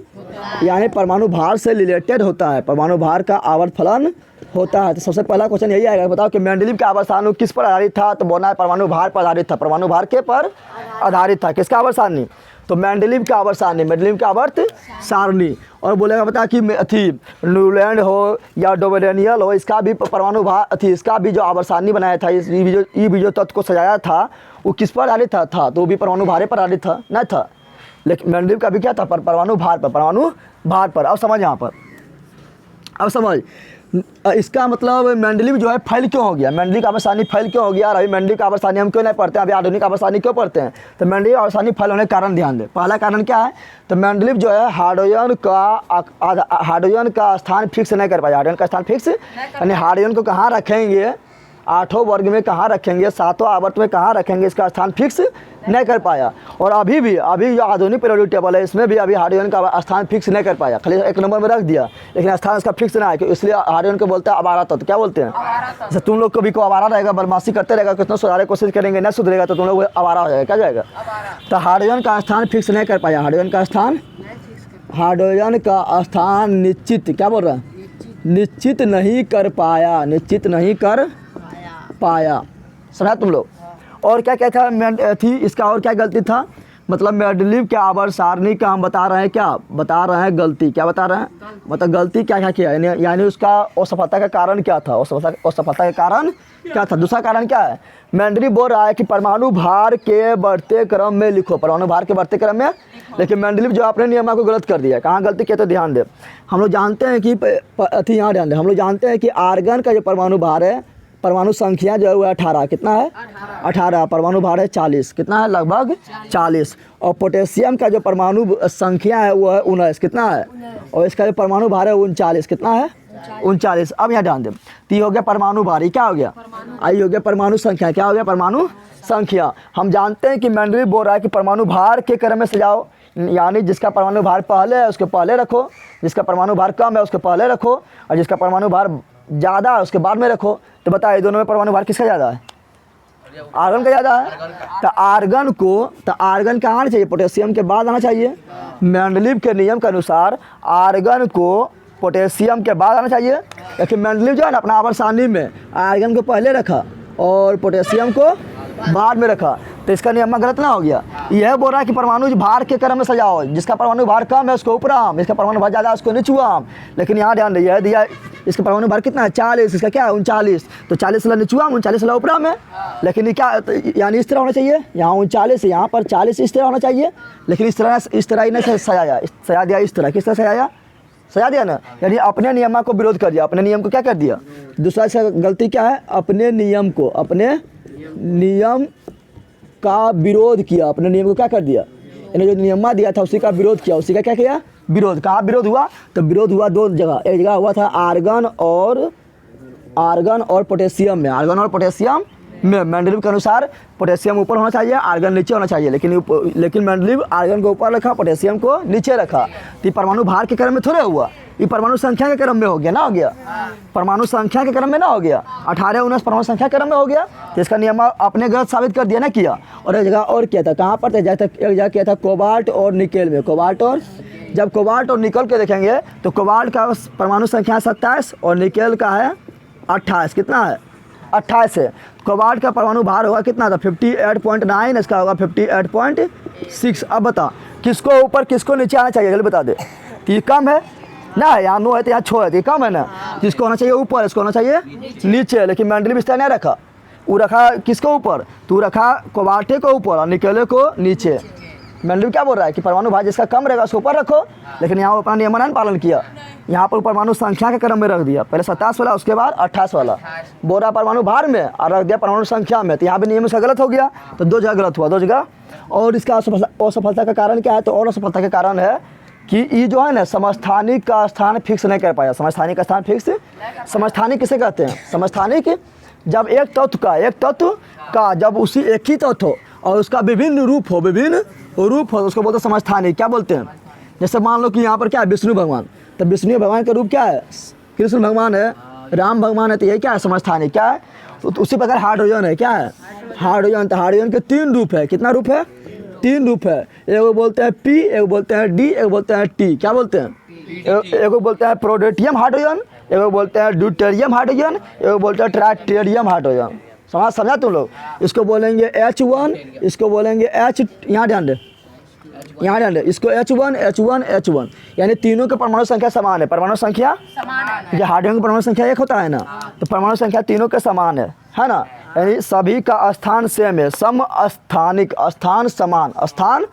यानी परमाणु भार से रिलेटेड होता है, परमाणु भार का आवर्त फलन होता है। तो सबसे पहला क्वेश्चन यही आएगा, बताओ कि मेंडलीव का आवर्त सारणी किस पर आधारित था। तो बोलना है परमाणु भार पर आधारित था, परमाणु भार के पर आधारित था। किसका आवर्त सारणी, तो मेंडलीव का आवर्त सारणी, मेंडलीव का आवर्त सारणी। और बोलेगा बता कि न्यूलैंड हो या डोबेरेनियल हो, इसका भी परमाणु भार इसका भी जो आवर्त सारणी बनाया था, ये भी जो तत्व को सजाया था वो किस पर आधारित था, तो वो भी परमाणु भार पर आधारित था, नहीं था। लेकिन मेंडलीव का भी क्या था, परमाणु भार पर, परमाणु भार पर। अब समझ यहाँ पर, अब समझ इसका मतलब मेंडलीव जो है फेल क्यों हो गया, मेंडलीव का आवर्त सारणी फेल क्यों हो गया। और अभी मेंडलीव का आवर्त सारणी हम क्यों नहीं पढ़ते हैं, अभी आधुनिक आवर्त सारणी क्यों पढ़ते हैं। तो मेंडलीव आवर्त सारणी फेल होने का कारण ध्यान दें। पहला कारण क्या है, तो मेंडलीव जो है हाइड्रोजन का स्थान फिक्स नहीं कर पाया। हाइड्रोजन का स्थान फिक्स यानी हाइड्रोजन को कहाँ रखेंगे, 8 वर्ग में कहाँ रखेंगे, 7 आवर्त में कहाँ रखेंगे, इसका स्थान फिक्स नहीं कर पाया। और अभी जो आधुनिक पीरियोडिक टेबल है इसमें भी अभी हाइड्रोजन का स्थान फिक्स नहीं कर पाया, खाली 1 नंबर में रख दिया, लेकिन स्थान इसका फिक्स ना है, इसलिए हाइड्रोजन को बोलते हैं आवारा तत्व। क्या बोलते हैं, जैसे तुम लोग कभी को आवारा रहेगा, बदमाशी करते रहेगा, कितना सुधारने की कोशिश करेंगे, नहीं सुधरेगा तो तुम लोग आवारा हो जाएगा, क्या जाएगा। तो हाइड्रोजन का स्थान फिक्स नहीं कर पाया, हाइड्रोजन का स्थान निश्चित, क्या बोल रहा है, निश्चित नहीं कर पाया, निश्चित नहीं कर पाया। समझा तुम लोग। और क्या क्या था थी इसका, और क्या गलती था, मतलब मेंडलीव के आवर्त सारणी का हम बता रहे हैं, क्या बता रहे हैं, गलती क्या बता रहे हैं, मतलब गलती क्या क्या किया, यानी उसका असफलता का कारण क्या था, असफलता का कारण क्या था। दूसरा कारण क्या है, मेंडलीव बोल रहा है कि परमाणु भार के बढ़ते क्रम में लिखो, परमाणु भार के बढ़ते क्रम में, लेकिन मेंडलीव जो अपने नियम को गलत कर दिया। कहाँ गलती किया तो ध्यान दे। हम लोग जानते हैं कि यहाँ ध्यान दे, हम लोग जानते हैं कि आर्गन का जो परमाणु भार है, परमाणु संख्या जो है वो 18, कितना है 18, परमाणु भार है 40, कितना है लगभग 40। और पोटेशियम का जो परमाणु संख्या है वो है 19, कितना है, और इसका जो परमाणु भार है 39, कितना है 39। अब यहाँ ध्यान दें, तो ये हो गया परमाणु भार, ये क्या हो गया, आई हो गया परमाणु संख्या, क्या हो गया परमाणु संख्या। हम जानते हैं कि मेंडलीव बोल रहा है कि परमाणु भार के क्रम में सजाओ, यानी जिसका परमाणु भार पहले है उसके पहले रखो, जिसका परमाणु भार कम है उसके पहले रखो, और जिसका परमाणु भार ज़्यादा है उसके बाद में रखो। तो बताइए दोनों में परमाणु भार किसका ज़्यादा है, आर्गन का ज़्यादा है। तो आर्गन कहाँ आना चाहिए, पोटेशियम के बाद आना चाहिए। मेंडलीव के नियम के अनुसार आर्गन को पोटेशियम के बाद आना चाहिए, लेकिन मेंडलीव जो है ना अपना आवर्त सारणी में आर्गन को पहले रखा और पोटेशियम को बाद में रखा। तो इसका नियम गलत ना हो गया। यह बोल रहा है कि परमाणु भार के क्रम में सजाओ, जिसका परमाणु भार कम है उसको ऊपर आम, इसका परमाणु भार ज़्यादा है उसको नीचू आम। लेकिन यहाँ ध्यान दिया दिया इसका परमाणु भार कितना है 40, इसका क्या है 39, तो 40 वाला नीचू आम 39 वाला ऊपर आम है। लेकिन ये क्या यानी इस तरह होना चाहिए, यहाँ 39 यहाँ पर 40 इस तरह होना चाहिए, लेकिन इस तरह ही नहीं सजा दिया, इस तरह किस तरह सजा दिया ना, यानी अपने नियम को विरोध कर दिया, अपने नियम को क्या कर दिया। दूसरा इसका गलती क्या है, अपने नियम का विरोध किया, अपने नियम को क्या कर दिया, यानी जो नियम दिया था उसी का विरोध किया, उसी का क्या किया विरोध। कहाँ विरोध हुआ, तो विरोध हुआ 2 जगह, एक जगह हुआ था आर्गन और पोटेशियम में, आर्गन और पोटेशियम में। मेंडलीव के अनुसार पोटेशियम ऊपर होना चाहिए, आर्गन नीचे होना चाहिए, लेकिन मेंडलीव आर्गन को ऊपर रखा, पोटेशियम को नीचे रखा। तो परमाणु भार के क्रम में थोड़े हुआ, ये परमाणु संख्या के क्रम में हो गया ना, हो गया परमाणु संख्या के क्रम में ना हो गया, 18 19 परमाणु संख्या के क्रम में हो गया। तो इसका नियम अपने गलत साबित कर दिया ना, किया। और एक जगह और किया था, कहाँ पर था, एक जगह किया था कोबाल्ट और निकेल में, जब कोबाल्ट और निकल के देखेंगे तो कोबाल्ट का परमाणु संख्या 27 और निकेल का है 28, कितना है 28 है। कोबाल्ट का परमाणु भार होगा कितना था 58.9, इसका होगा 58.6। अब बता किसको ऊपर किसको नीचे आना चाहिए, जल्दी बता दे। तो ये कम है ना, यहाँ 9 है तो यहाँ 6 है, तो ये कम है ना, किसको होना चाहिए ऊपर, इसको होना चाहिए नीचे। लेकिन मेंडलीव इस तरह नहीं रखा, वो रखा किसको ऊपर, तू रखा कोबाल्टे को ऊपर और निकेले को नीचे। मेंडलीव क्या बोल रहा है कि परमाणु भार जिसका कम रहेगा उसको ऊपर रखो, लेकिन यहाँ अपना नियम नहीं पालन किया, यहाँ पर परमाणु संख्या के क्रम में रख दिया, पहले 27 वाला उसके बाद 28 वाला, बोल रहा परमाणु भार में और रख दिया परमाणु संख्या में। तो यहाँ भी नियम इसका गलत हो गया, तो 2 जगह गलत हुआ, 2 जगह। और इसका असफलता का कारण क्या है, तो और असफलता का कारण है कि ये जो है ना समस्थानिक का स्थान फिक्स नहीं कर पाया। समस्थानिक का स्थान फिक्स, समस्थानिक किसे कहते हैं? समस्थानिक जब एक तत्व का जब उसी एक ही तत्व हो और उसका विभिन्न रूप हो तो उसको बोलते हैं समस्थानिक। क्या बोलते हैं? जैसे मान लो कि यहाँ पर क्या है, विष्णु भगवान, तो विष्णु भगवान का रूप क्या है? कृष्ण भगवान है, राम भगवान है, तो ये क्या है? समस्थानिक। क्या है? तो उसी प्रकार हाइड्रोजन है। क्या है? हाइड्रोजन। तो हाइड्रोजन के 3 रूप है। कितना रूप है? 3 रूप है। एक बोलते हैं P, एक बोलते हैं D, एक बोलते हैं T। क्या बोलते हैं? एक बोलते हैं प्रोडेटियम हाइड्रोजन, एक बोलते हैं ड्यूटेरियम हाइड्रोजन, एक बोलते हैं ट्राइटेरियम हाइड्रोजन। समझा तुम लोग? इसको बोलेंगे H1, इसको बोलेंगे H, यहाँ ध्यान दे, इसको H1 यानी तीनों के परमाणु संख्या समान है। परमाणु संख्या ये हाइड्रोजन की परमाणु संख्या 1 होता है ना, तो परमाणु संख्या तीनों के समान है ना। यानी सभी का स्थान सेम है, समस्थानिक, स्थान समान, स्थान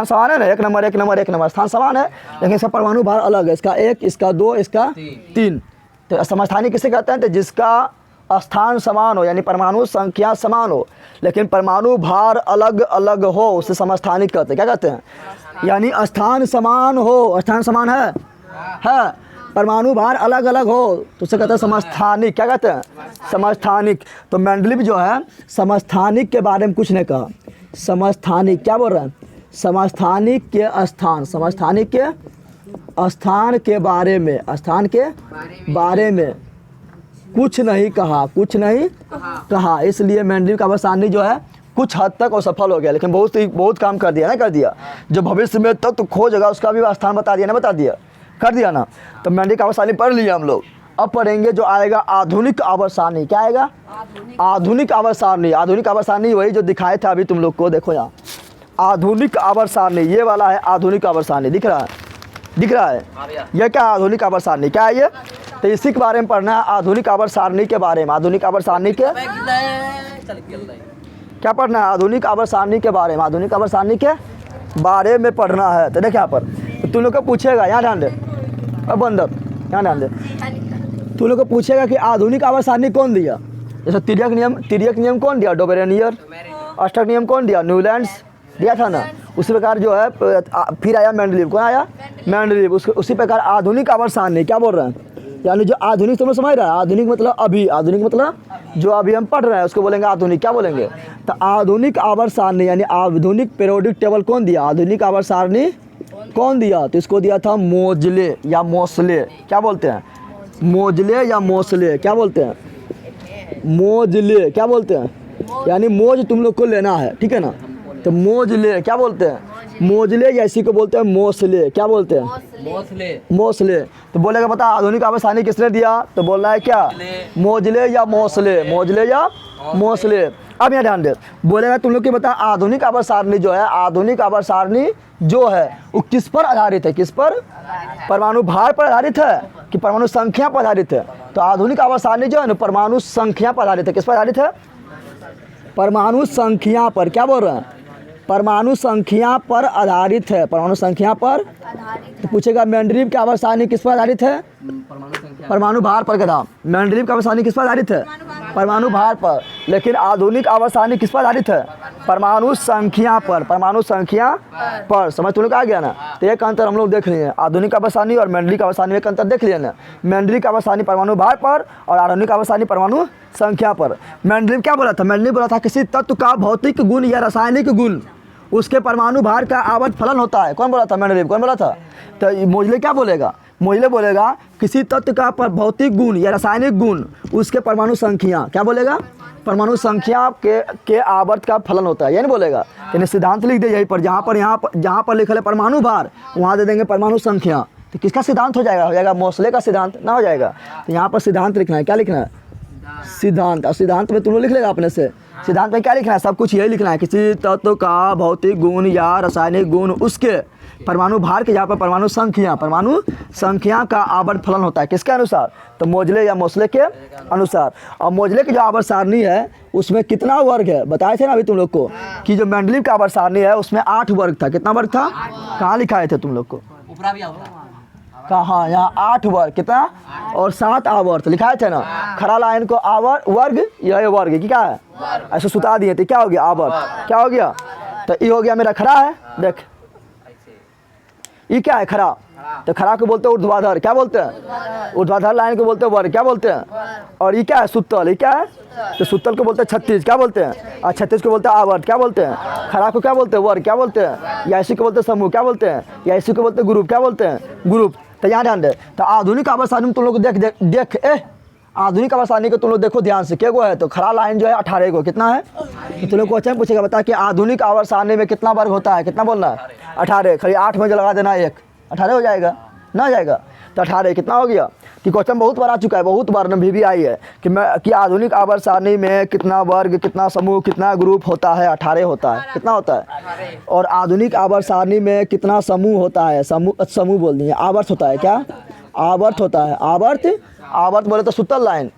समान है ना, 1 नंबर स्थान समान है, लेकिन इसका परमाणु भार अलग है। इसका 1, इसका 2, इसका 3। तो समस्थानिक किसे कहते हैं? तो जिसका स्थान समान हो, यानी परमाणु संख्या समान हो लेकिन परमाणु भार अलग अलग हो, उसे समस्थानिक कहते हैं। क्या कहते हैं? यानी स्थान समान हो, स्थान समान है, परमाणु भार अलग अलग हो तो उसे कहते हैं समस्थानिक। क्या कहते हैं? समस्थानिक। तो मेंडलीव जो है समस्थानिक के बारे में कुछ नहीं कहा। समस्थानिक क्या बोल रहे हैं? समस्थानिक के स्थान, समस्थानिक के स्थान के बारे में, स्थान के बारे में कुछ नहीं कहा। इसलिए मेंडलीव का आवर्सानी जो है कुछ हद तक वो सफल हो गया, लेकिन बहुत काम कर दिया। जो भविष्य में तत्व खोजेगा उसका भी स्थान बता दिया ना। तो मेंडलीव का आवर्सानी पढ़ लिया हम लोग। अब पढ़ेंगे जो आएगा आधुनिक आवर्सानी। क्या आएगा? आधुनिक आवर्सानी वही जो दिखाए थे अभी तुम लोग को। देखो यहाँ आधुनिक आवर्सानी, ये वाला है आधुनिक आवर्सानी। दिख रहा है? ये क्या आधुनिक आवर्सानी? क्या है ये? तो इसी के बारे में पढ़ना है, आधुनिक आवर्त सारणी के बारे में। आधुनिक आवर्त सारणी के क्या पढ़ना है? आधुनिक आवर्त सारणी के बारे में, आधुनिक आवर्त सारणी के बारे में पढ़ना है। तो देख यहाँ पर तो तुम लोग को पूछेगा, यहाँ ध्यान दे, अब बंदर यहाँ ध्यान दे, तुम लोग को पूछेगा कि आधुनिक आवर्त सारणी कौन दिया? जैसे तिर्यक नियम कौन दिया? डोबेरेनियर। अष्टक नियम कौन दिया? न्यूलैंड्स दिया था ना। उसी प्रकार जो है फिर आया मेंडलीव। कौन आया? मेंडलीव। उसी प्रकार आधुनिक आवर्त सारणी क्या बोल रहे हैं? यानी जो आधुनिक तुम समझ रहे हैं, आधुनिक मतलब अभी, आधुनिक मतलब जो अभी हम पढ़ रहे हैं उसको बोलेंगे आधुनिक। क्या बोलेंगे? तो आधुनिक आवर्त सारणी यानी आधुनिक पीरियोडिक टेबल कौन दिया? आधुनिक आवर्त सारणी कौन दिया? तो इसको दिया था मोजले या मोसले। क्या बोलते हैं? मोजले या मोसले। क्या बोलते हैं? मोजले। क्या बोलते हैं? यानी मोज तुम लोग को लेना है, ठीक है ना। तो मोजले क्या बोलते हैं? मोजले या इसी को बोलते हैं मोसले। क्या बोलते हैं? मोसले। तो बोलेगा पता आधुनिक आवर्त सारणी किसने दिया? तो बोल रहा है क्या? मोजले या मोसले। अब यहाँ ध्यान दे, बोलेगा तुम लोग की बता आधुनिक आवर्त सारणी जो है, आधुनिक आवर्त सारणी जो है वो किस पर आधारित है? किस पर? परमाणु भार पर आधारित है कि परमाणु संख्या पर आधारित है? तो आधुनिक आवर्त सारणी जो है ना परमाणु संख्या पर आधारित है। किस पर आधारित है? परमाणु संख्या पर। क्या बोल रहे हैं? परमाणु संख्या पर आधारित है। परमाणु संख्या पर। तो पूछेगा मेंडलीव की आवर्त सारणी किस पर आधारित है? परमाणु भार पर। गधा मेंडलीव की आवर्त सारणी किस पर आधारित है? परमाणु भार पर। लेकिन आधुनिक आवर्त सारणी किस पर आधारित है? परमाणु संख्या पर। परमाणु संख्या पर। समझ तुम लोग आ गया ना। तो एक अंतर हम लोग देख लिए, आधुनिक आवर्त सारणी और मेंडलीव की आवर्त सारणी में एक अंतर देख लिया ना। मेंडलीव की आवर्त सारणी परमाणु भार पर और आधुनिक आवर्त सारणी परमाणु संख्या पर। मेंडलीव क्या बोला था? मेंडलीव बोला था किसी तत्व का भौतिक गुण या रासायनिक गुण उसके परमाणु भार का आवर्त फलन होता है। कौन बोला था? मेंडलीव। कौन बोला था? तो मोजले क्या बोलेगा? मोजले बोलेगा किसी तत्व का भौतिक गुण या रासायनिक गुण उसके परमाणु संख्या। क्या बोलेगा? परमाणु संख्या के आवर्त का फलन होता है। ये नहीं बोलेगा। यानी सिद्धांत लिख दे यहीं पर, जहाँ पर लिखा है परमाणु भार वहाँ दे देंगे परमाणु संख्या। तो किसका सिद्धांत हो जाएगा? मोसले का सिद्धांत ना हो जाएगा। तो यहाँ पर सिद्धांत लिखना है। क्या लिखना है? सिद्धांत। और सिद्धांत में तुम लोग लिख लेगा अपने से। सिद्धांत में क्या लिखना है? सब कुछ यही लिखना है, किसी तत्व का भौतिक गुण या रासायनिक गुण उसके परमाणु भार के, यहाँ पर परमाणु संख्या का आवर्त फलन होता है। किसके अनुसार? तो मोजले या मोसले के अनुसार। और मोजले की जो आवर्त सारणी है उसमें कितना वर्ग है? बताए थे ना अभी तुम लोग को कि जो मेंडलीव का आवर्त सारणी है उसमें 8 वर्ग था। कितना वर्ग था? कहाँ लिखाए थे तुम लोग को? कहाँ? यहाँ 8 वर्ग। कितना? और 7 आवर्त लिखाए थे ना। खड़ा लाइन को आवर्त वर्ग, यह वर्ग की क्या है? ऐसे सुता दिए थे। क्या हो गया? आवर्त। क्या हो गया? तो ये हो गया मेरा खड़ा है। देख ये क्या है? खड़ा। तो खड़ा को बोलते हैं ऊर्ध्वाधर, क्या बोलते हैं? ऊर्ध्वाधर लाइन को बोलते हैं वर्ग, क्या बोलते हैं? और ये क्या है? सुतल। ये क्या है? तो सुतल को बोलते हैं छत्तीस, क्या बोलते हैं? और छत्तीस को बोलते हैं आवर्त, क्या बोलते हैं? खड़ा को क्या बोलते हैं? वर्ग, क्या बोलते हैं? या इसी को बोलते हैं समूह, क्या बोलते हैं? या इसी को बोलते हैं ग्रुप, क्या बोलते हैं? ग्रुप। तो यहाँ ध्यान दे। तो आधुनिक आवर्त सारणी में तुम लोग देख आधुनिक आवर्त सारणी को तुम लोग देखो ध्यान से, क्या है? तो खड़ा लाइन जो है 18 को, कितना है? तो तुम लोग क्वेश्चन पूछेगा, बता कि आधुनिक आवर्त सारणी में कितना वर्ग होता है? कितना बोलना है? 18। खाली 8 में जो लगा देना 1, 18 हो जाएगा ना? जाएगा। तो 18 कितना हो गया? कि क्वेश्चन बहुत बार आ चुका है, बहुत बार भी आई है कि आधुनिक आवर्त सारणी में कितना वर्ग, कितना समूह, कितना ग्रुप होता है? 18 होता है। कितना होता है? और आधुनिक आवर्त सारणी में कितना समूह होता है? समूह बोल दिए। आवर्त होता है, क्या आवर्त होता है? आवर्त बोले तो सुतल लाइन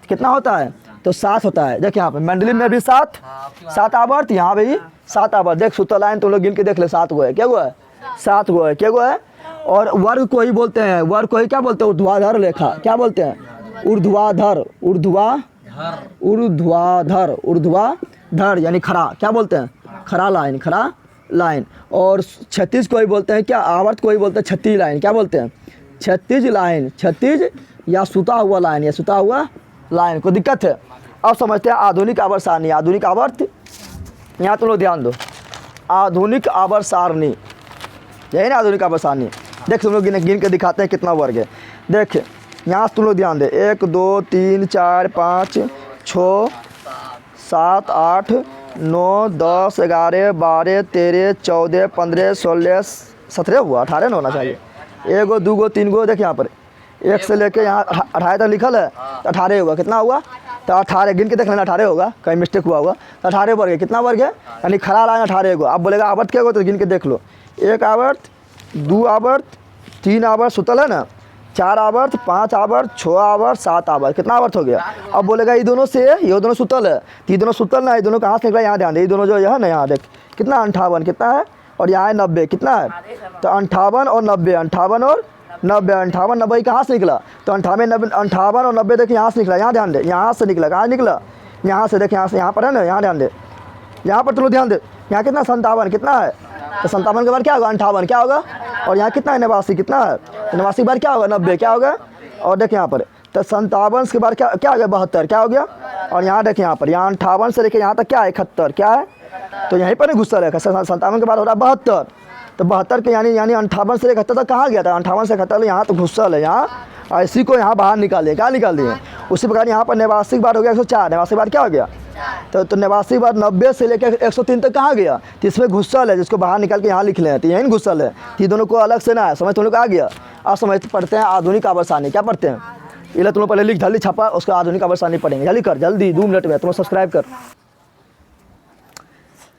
कितना होता है? तो 7 होता है। देख यहाँ पे मंडली में भी 7 आवर्त, यहाँ पे भी 7 आवर्त। देख सुतल लाइन तुम लोग गिन के देख ले, 7 गो है। क्या गो है? 7 गो है। क्या गो है? और वर्ग को ही बोलते हैं, वर्ग को ही क्या बोलते हैं? ऊर्ध्वाधर रेखा, क्या बोलते हैं? ऊर्ध्वाधर, ऊर्ध्वाधर यानी खड़ा, क्या बोलते हैं? खड़ा लाइन, खड़ा लाइन। और 36 को ही बोलते हैं क्या? आवर्त को ही बोलते हैं 36 लाइन, क्या बोलते हैं? 36 लाइन, 36 या सुता हुआ लाइन, या सुता हुआ लाइन। कोई दिक्कत है? अब समझते हैं आधुनिक आवर्त सारणी। आधुनिक आवर्त, यहाँ तुम लोग ध्यान दो, आधुनिक आवर्त सारणी, यही ना आधुनिक आवर्त सारणी। देख तुम लोग गिन के दिखाते हैं कितना वर्ग है। देख यहाँ तुम लोग ध्यान दे, 1 2 3 4 5 6 7 8 9 10 11 12 13 14 15 16 17 हुआ, 18 ना होना चाहिए। 1 गो 2 गो 3 गो। देख यहाँ पर 1 से लेके यहाँ 18 तक लिखल है, तो 18 होगा। कितना हुआ? तो 18 गिन के देख लेना, 18 होगा, कहीं मिस्टेक हुआ होगा। तो 18 वर्ग है। कितना वर्ग है? यानी खड़ा लाइन 18 गो। अब बोलेगा आवर्त क्या होगा, तो गिन के देख लो, 1 आवर्त, 2 आवर्त, 3 आवर्त सुतल है ना, 4 आवर्त, 5 आवर्त, 6 आवर्त, 7 आवर्त। कितना आवर्त हो गया? अब बोलेगा ये दोनों से, ये दोनों सुतल है, तो ये दोनों सुतल ना, ये दोनों कहाँ से निकला? यहाँ ध्यान दे, ये दोनों जो है ना, यहाँ देख कितना 58, कितना है? और यहाँ है 90, कितना है? तो 58 और 90, 58 और 90, 58 90 कहाँ से निकला? तो 58 और 90 देखिए यहाँ से निकला। यहाँ ध्यान दे, यहाँ से निकला। कहाँ निकला? यहाँ से। देख यहाँ से, यहाँ पर है ना, यहाँ ध्यान दे, यहाँ पर तुम लोग ध्यान दे। यहाँ कितना? 57, कितना है? तो 57 के बाद क्या होगा? 58, क्या होगा? और यहाँ कितना है? 89, कितना है? तो 89 के बाद क्या होगा? 90, क्या होगा? और देख यहाँ पर, तो 57 के बाद क्या हो गया? 72, क्या हो गया? और यहाँ देख यहाँ पर, यहाँ 58 से लेके यहाँ तक क्या है? 71, क्या है? तो यहीं पर नहीं घुसल है। 57 के बाद हो रहा है 72, तो 72 के यानी 58 से लेकर 71 तक कहाँ गया था? 58 से 71 यहाँ तो घुसल है यहाँ, और इसी को यहाँ बाहर निकालिए। क्या निकाल दिए? उसी प्रकार यहाँ पर 89 के बाद हो गया 104, 89 के बाद क्या हो गया? तो 89 के बाद 90 से लेकर 103 तक कहाँ गया? तो इसमें घुसल है, जिसको बाहर निकाल के यहाँ लिख लें, तो यहीं घुसल है। तो ये दोनों को अलग से ना है, समझ तुम लोग आ गया? अब समझ पढ़ते हैं आधुनिक आवर्त सारणी। क्या पढ़ते हैं? ये तुम लोग पहले लिख, जल्दी छापा, उसका आधुनिक आवर्त सारणी पढ़ेंगे। जल्दी कर, जल्दी 2 मिनट में। तुम सब्सक्राइब कर।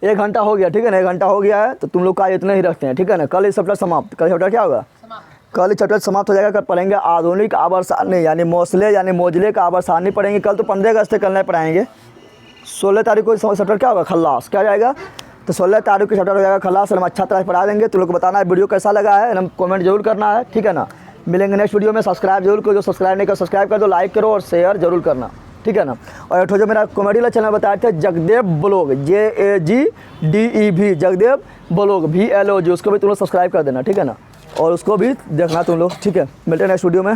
1 घंटा हो गया, ठीक है ना? 1 घंटा हो गया है, तो तुम लोग का इतना ही रखते हैं, ठीक है ना? कल ये चैप्टर समाप्त। कल चैप्टर क्या होगा? कल चैप्टर समाप्त हो जाएगा। कल पढ़ेंगे आधुनिक आवर्त सारणी, यानी मोजले का आवर्त सारणी पढ़ेंगे। कल तो 15 अगस्त से कल नहीं पढ़ाएंगे। 16 तारीख को चैप्टर क्या होगा? खल्लास। क्या जाएगा? तो 16 तारीख को चैप्टर हो जाएगा खल्लास। हम अच्छा तरह पढ़ा देंगे। तुम लोग को बताना है वीडियो कैसा लगा है, हम कमेंट जरूर करना है, ठीक है ना? मिलेंगे नेक्स्ट वीडियो में। सब्सक्राइब जरूर करो, जो सब्सक्राइब नहीं कर सब्सक्राइब कर दो, लाइक करो और शेयर जरूर करना, ठीक है ना? और एक जो मेरा कॉमेडी वाला चैनल बताए थे, Jagdev blog, JAGDEV, Jagdev blog VLOG, उसको भी तुम लोग सब्सक्राइब कर देना, ठीक है ना? और उसको भी देखना तुम लोग, ठीक है? मिलते हैं नेक्स्ट वीडियो में।